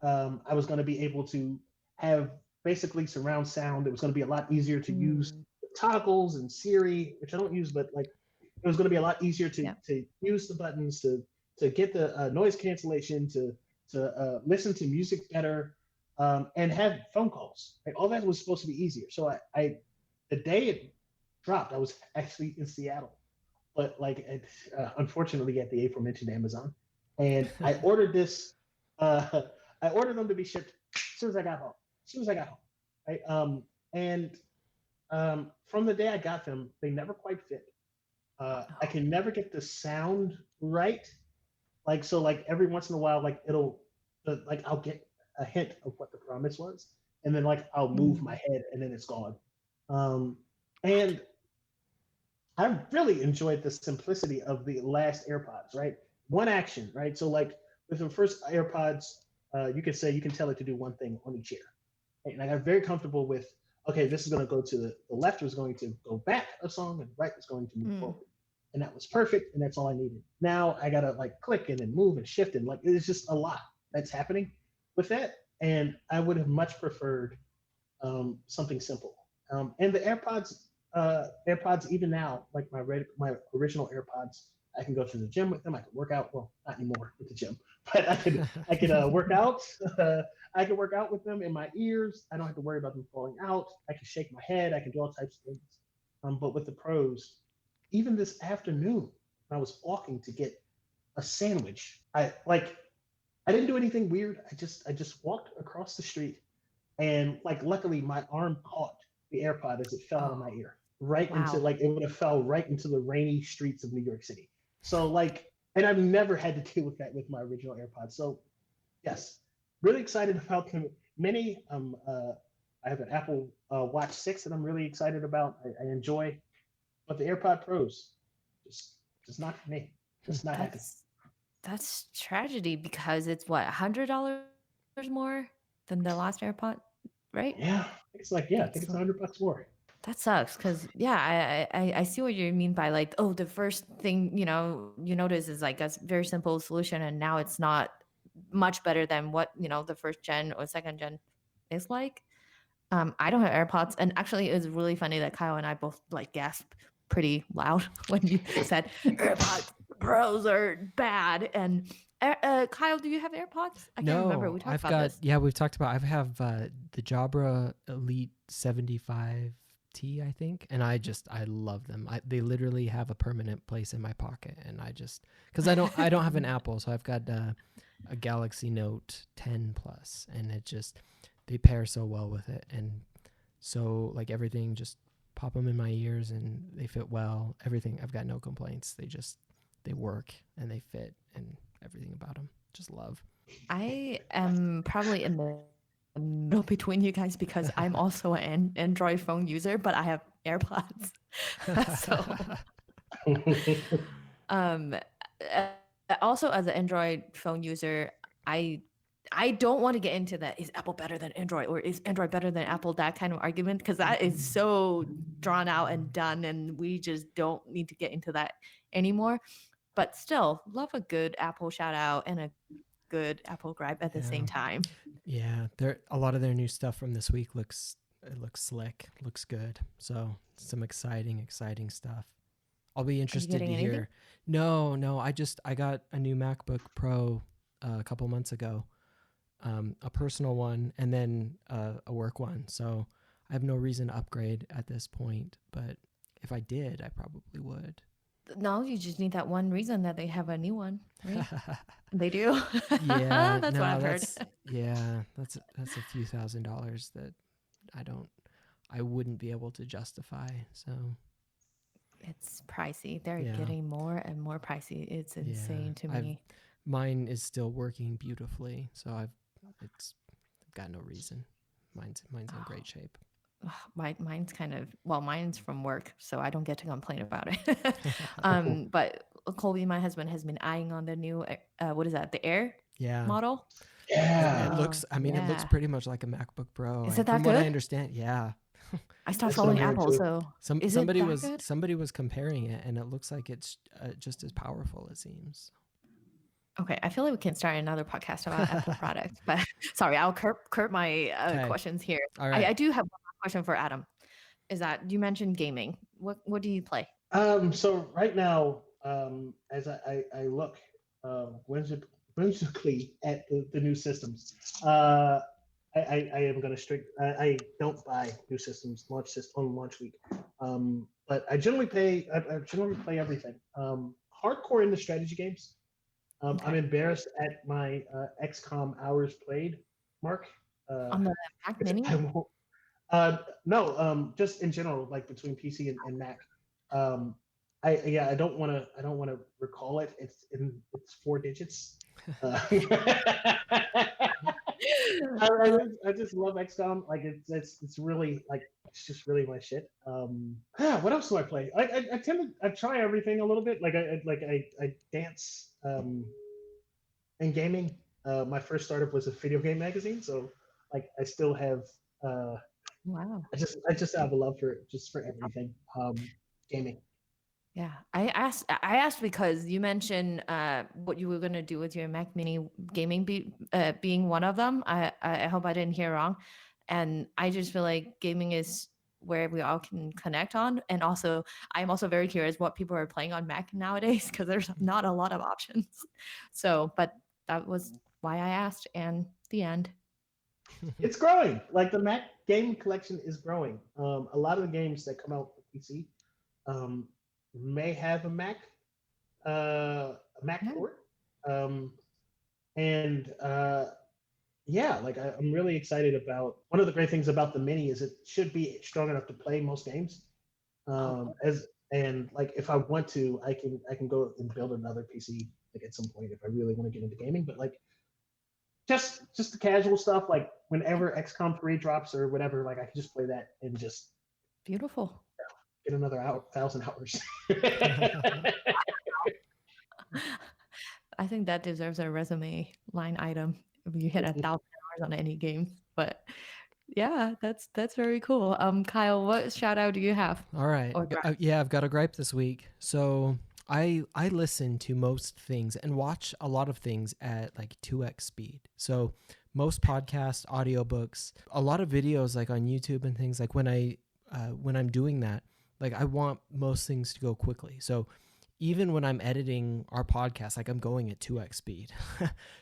I was going to be able to have basically surround sound. It was going to be a lot easier to use toggles and Siri, which I don't use, but like it was going to be a lot easier to use the buttons to get the noise cancellation, to listen to music better, and have phone calls. Right? All that was supposed to be easier. So I the day it dropped, I was actually in Seattle, but unfortunately at the aforementioned Amazon, and I ordered this. I ordered them to be shipped as soon as I got home. Right? From the day I got them, they never quite fit. I can never get the sound right. Every once in a while, I'll get a hint of what the promise was, and then I'll move my head, and then it's gone. And I really enjoyed the simplicity of the last AirPods. Right, one action. Right, so with the first AirPods, you can tell it to do one thing on each ear. Right? And I got very comfortable with, okay, this is going to go to the left is going to go back a song, and right is going to move forward. And that was perfect, and that's all I needed. Now I gotta click and then move and shift, and it's just a lot that's happening with that. And I would have much preferred something simple. And the AirPods even now, like my original AirPods, I can go to the gym with them. I can work out. Well, not anymore with the gym, but I could work out. I can work out with them in my ears. I don't have to worry about them falling out. I can shake my head. I can do all types of things. But with the Pros, even this afternoon, when I was walking to get a sandwich, I didn't do anything weird. I just walked across the street, and luckily my arm caught the AirPod as it fell out of my ear, into it would have fell right into the rainy streets of New York City. So and I've never had to deal with that with my original AirPods. So yes, really excited about the Mini. I have an Apple Watch 6 that I'm really excited about. I enjoy. But the AirPod Pros, just not for me. Just not happening. That's tragedy because it's what, $100 more than the last AirPod, right? Yeah, it's I think it's $100 more. That sucks because I see what you mean by the first thing you notice is a very simple solution, and now it's not much better than what the first gen or second gen is like. I don't have AirPods, and actually it was really funny that Kyle and I both gasped pretty loud when you said AirPods Pros are bad. And Kyle, do you have AirPods? I can't remember. We talked about this. Yeah, we've talked about. I have the Jabra Elite 75T, I think, and I love them. They literally have a permanent place in my pocket, and because I don't have an Apple, so I've got a Galaxy Note 10 Plus, and they pair so well with it, and so everything, just pop them in my ears and they fit well. Everything, I've got no complaints. They work and they fit, and everything about them, just love. I am probably in the middle between you guys because I'm also an Android phone user, but I have AirPods. So, also as an Android phone user, I I don't want to get into that. Is Apple better than Android, or is Android better than Apple? That kind of argument, because that is so drawn out and done, and we just don't need to get into that anymore. But still, love a good Apple shout out and a good Apple gripe at the same time. Yeah, a lot of their new stuff from this week looks slick, looks good. So some exciting stuff. I'll be interested to hear. No, I got a new MacBook Pro a couple months ago, a personal one, and then a work one. So I have no reason to upgrade at this point, but if I did, I probably would. No, you just need that one reason that they have a new one, right? They do. Yeah, that's what I've heard. Yeah, that's a few $1,000s that I wouldn't be able to justify. So it's pricey. They're getting more and more pricey. It's insane to me. Mine is still working beautifully, so I've got no reason. Mine's in great shape. Mine's mine's from work, so I don't get to complain about it. But Colby, my husband, has been eyeing on the new what is that, the Air model? Yeah, it looks pretty much like a MacBook Pro. Is it that from good? what I understand, yeah. I stopped following Apple, so somebody was comparing it, and it looks like it's just as powerful, it seems. Okay, I feel like we can start another podcast about Apple products, but sorry, I'll curb my questions here. All right. I do have one question for Adam. Is that you mentioned gaming? What do you play? So right now, as I look whimsically at the new systems, I am going to I don't buy new systems on launch week, but I generally play everything. Hardcore in the strategy games. Okay. I'm embarrassed at my XCOM hours played mark. On the Mac Mini? No, just in general, like between PC and Mac. I don't want to recall it. It's 4 digits. I just love XCOM. Like it's really like it's just really my shit. What else do I play? I tend to try everything a little bit. Like I dance. In gaming, my first startup was a video game magazine, so like I still have. Wow. I just have a love for everything. Gaming. Yeah, I asked because you mentioned what you were going to do with your Mac Mini, gaming being one of them. I hope I didn't hear wrong, and I just feel like gaming is where we all can connect on, and also I'm also very curious what people are playing on Mac nowadays because there's not a lot of options. So, but that was why I asked, and the end. It's growing. Like the Mac game collection is growing. A lot of the games that come out for PC may have a Mac port, like I'm really excited about. One of the great things about the Mini is it should be strong enough to play most games. If I want to, I can go and build another PC like at some point if I really want to get into gaming. But like just the casual stuff, like whenever XCOM 3 drops or whatever, like I can just play that and just beautiful. Get another 1,000 hours. I think that deserves a resume line item if you hit 1,000 hours on any game. But yeah, that's very cool. Kyle, what shout out do you have? All right. I've got a gripe this week. So I listen to most things and watch a lot of things at like 2x speed. So most podcasts, audiobooks, a lot of videos like on YouTube and things, like when I'm doing that, like I want most things to go quickly. So even when I'm editing our podcast, like I'm going at 2x speed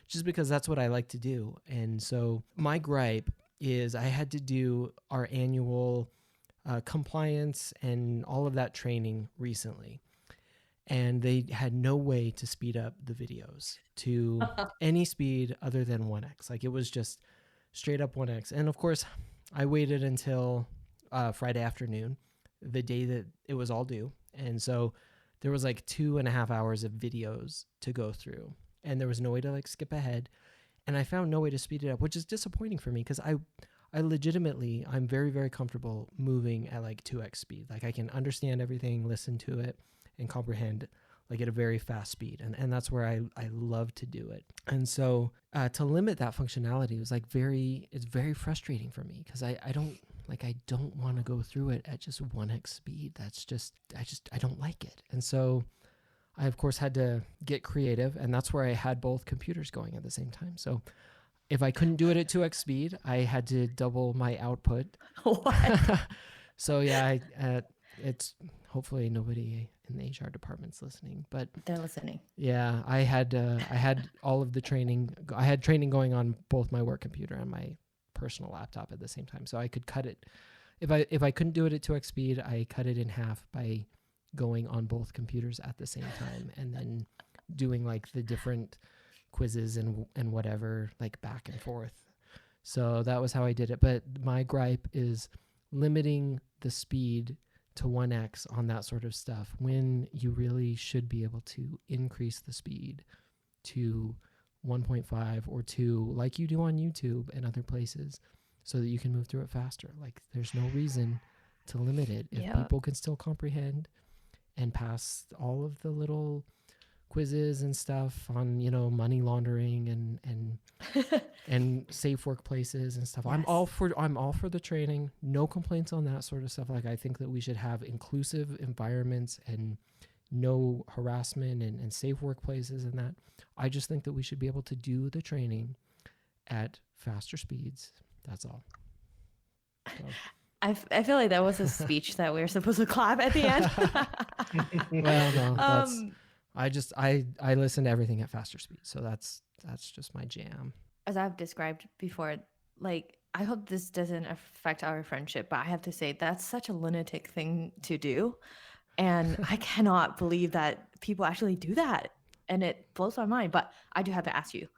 just because that's what I like to do. And so my gripe is I had to do our annual compliance and all of that training recently. And they had no way to speed up the videos to any speed other than 1x. Like it was just straight up 1x. And of course, I waited until Friday afternoon, the day that it was all due. And so there was like 2.5 hours of videos to go through, and there was no way to like skip ahead. And I found no way to speed it up, which is disappointing for me because I legitimately, I'm very, very comfortable moving at like 2x speed. Like I can understand everything, listen to it, and comprehend like at a very fast speed. And that's where I love to do it. And so to limit that functionality was like it's very frustrating for me because I don't want to go through it at just 1x speed. I don't like it. And so I, of course, had to get creative, and that's where I had both computers going at the same time. So if I couldn't do it at 2x speed, I had to double my output. What? So yeah, it's hopefully nobody in the HR department's listening, but They're listening. yeah, I had all of the training. I had training going on both my work computer and my personal laptop at the same time, so I could cut it. If I couldn't do it at 2x speed, I cut it in half by going on both computers at the same time, and then doing like the different quizzes and whatever, like back and forth. So that was how I did it. But my gripe is limiting the speed to 1x on that sort of stuff when you really should be able to increase the speed to 1.5 or 2 like you do on YouTube and other places so that you can move through it faster. Like there's no reason to limit it if people can still comprehend and pass all of the little quizzes and stuff on, money laundering and safe workplaces and stuff. Yes. I'm all for the training. No complaints on that sort of stuff. Like I think that we should have inclusive environments and no harassment and safe workplaces and that. I just think that we should be able to do the training at faster speeds. That's all. So. I feel like that was a speech that we were supposed to clap at the end. Well, no, I listen to everything at faster speed, so that's just my jam. As I've described before, like I hope this doesn't affect our friendship, but I have to say that's such a lunatic thing to do, and I cannot believe that people actually do that, and it blows my mind. But I do have to ask you,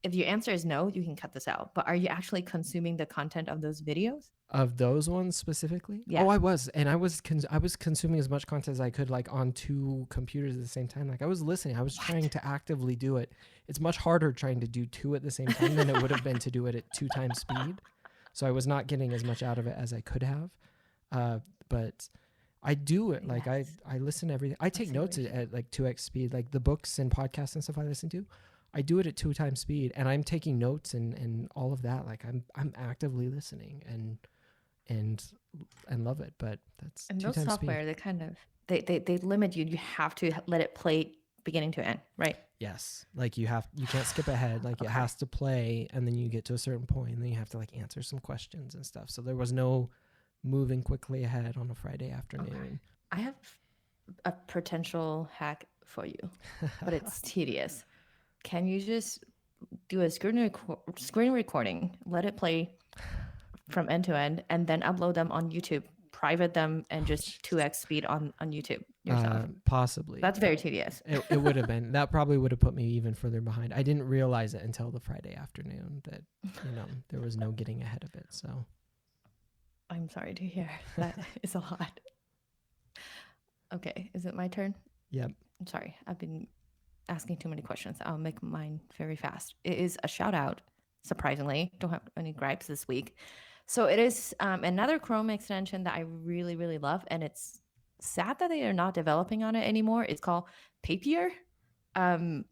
if your answer is no, you can cut this out. But are you actually consuming the content of those videos? Of those ones specifically? Yeah. Oh, I was. And I was consuming as much content as I could, like on 2 computers at the same time. Like I was listening. I was trying to actively do it. It's much harder trying to do 2 at the same time than it would have been to do it at 2 times speed. So I was not getting as much out of it as I could have. But I do it. Like I listen to everything. I take notes at like 2x speed, like the books and podcasts and stuff I listen to. I do it at 2 times speed, and I'm taking notes and all of that. Like I'm actively listening and love it. But that's And 2 those times software, speed. they kind of they limit you. You have to let it play beginning to end, right? Yes, like you can't skip ahead. Like it has to play, and then you get to a certain point, and then you have to like answer some questions and stuff. So there was no moving quickly ahead on a Friday afternoon. Okay. I have a potential hack for you, but it's tedious. Can you just do a screen recording, let it play from end to end, and then upload them on YouTube, private them, and just 2x speed on YouTube yourself? Possibly. That's very tedious. It would have been. That probably would have put me even further behind. I didn't realize it until the Friday afternoon that there was no getting ahead of it. So I'm sorry to hear. That is a lot. Okay, is it my turn? Yep. I'm sorry. I've been asking too many questions. I'll make mine very fast. It is a shout out, surprisingly. Don't have any gripes this week. So it is another Chrome extension that I really, really love. And it's sad that they are not developing on it anymore. It's called Papier, Papier.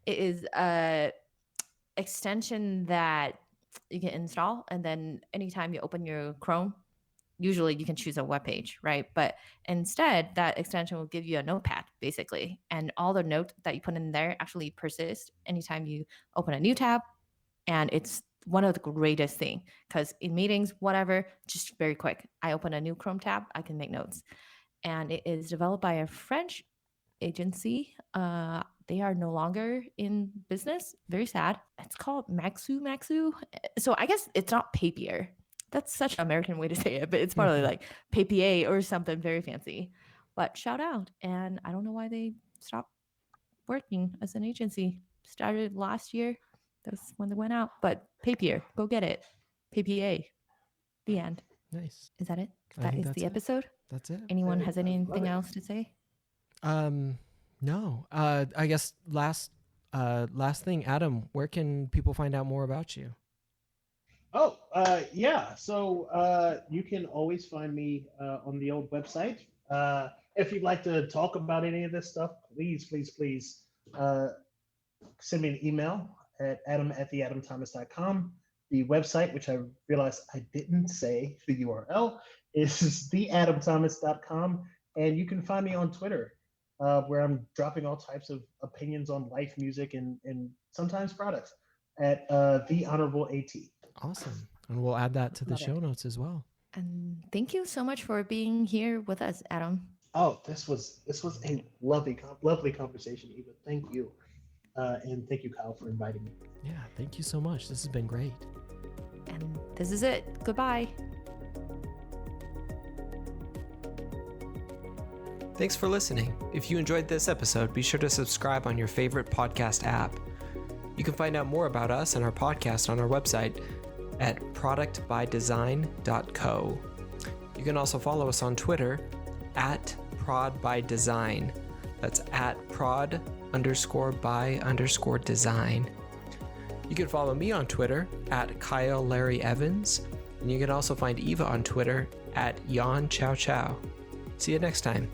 It is a extension that you can install. And then anytime you open your Chrome, usually you can choose a web page, right? But instead, that extension will give you a notepad, basically. And all the notes that you put in there actually persist anytime you open a new tab. And it's one of the greatest things because in meetings, whatever, just very quick. I open a new Chrome tab, I can make notes. And it is developed by a French agency. They are no longer in business. Very sad. It's called Maxu. So I guess it's not Papier. That's such an American way to say it, but it's probably like Papier or something very fancy. But shout out. And I don't know why they stopped working as an agency. Started last year. That's when they went out. But Papier, go get it. Papier. The end. Nice. Is that it? I That think is that's the it. episode. That's it. Anyone Hey, has love anything it. else to say? No. I guess last thing, Adam, where can people find out more about you? Oh, yeah. So you can always find me on the old website. if you'd like to talk about any of this stuff, please send me an email at adam@theadamthomas.com. The website, which I realized I didn't say the URL, is theadamthomas.com. And you can find me on Twitter, where I'm dropping all types of opinions on life, music, and sometimes products at the Honorable AT. Awesome. And we'll add that to the show notes as well. And thank you so much for being here with us, Adam. Oh, this was a lovely conversation, Eva. Thank you. And thank you, Kyle, for inviting me. Yeah, thank you so much. This has been great. And this is it. Goodbye. Thanks for listening. If you enjoyed this episode, be sure to subscribe on your favorite podcast app. You can find out more about us and our podcast on our website at productbydesign.co. You can also follow us on Twitter at prodbydesign. That's at prod_by_design. You can follow me on Twitter at Kyle Larry Evans. And you can also find Eva on Twitter at Yan Chow Chow. See you next time.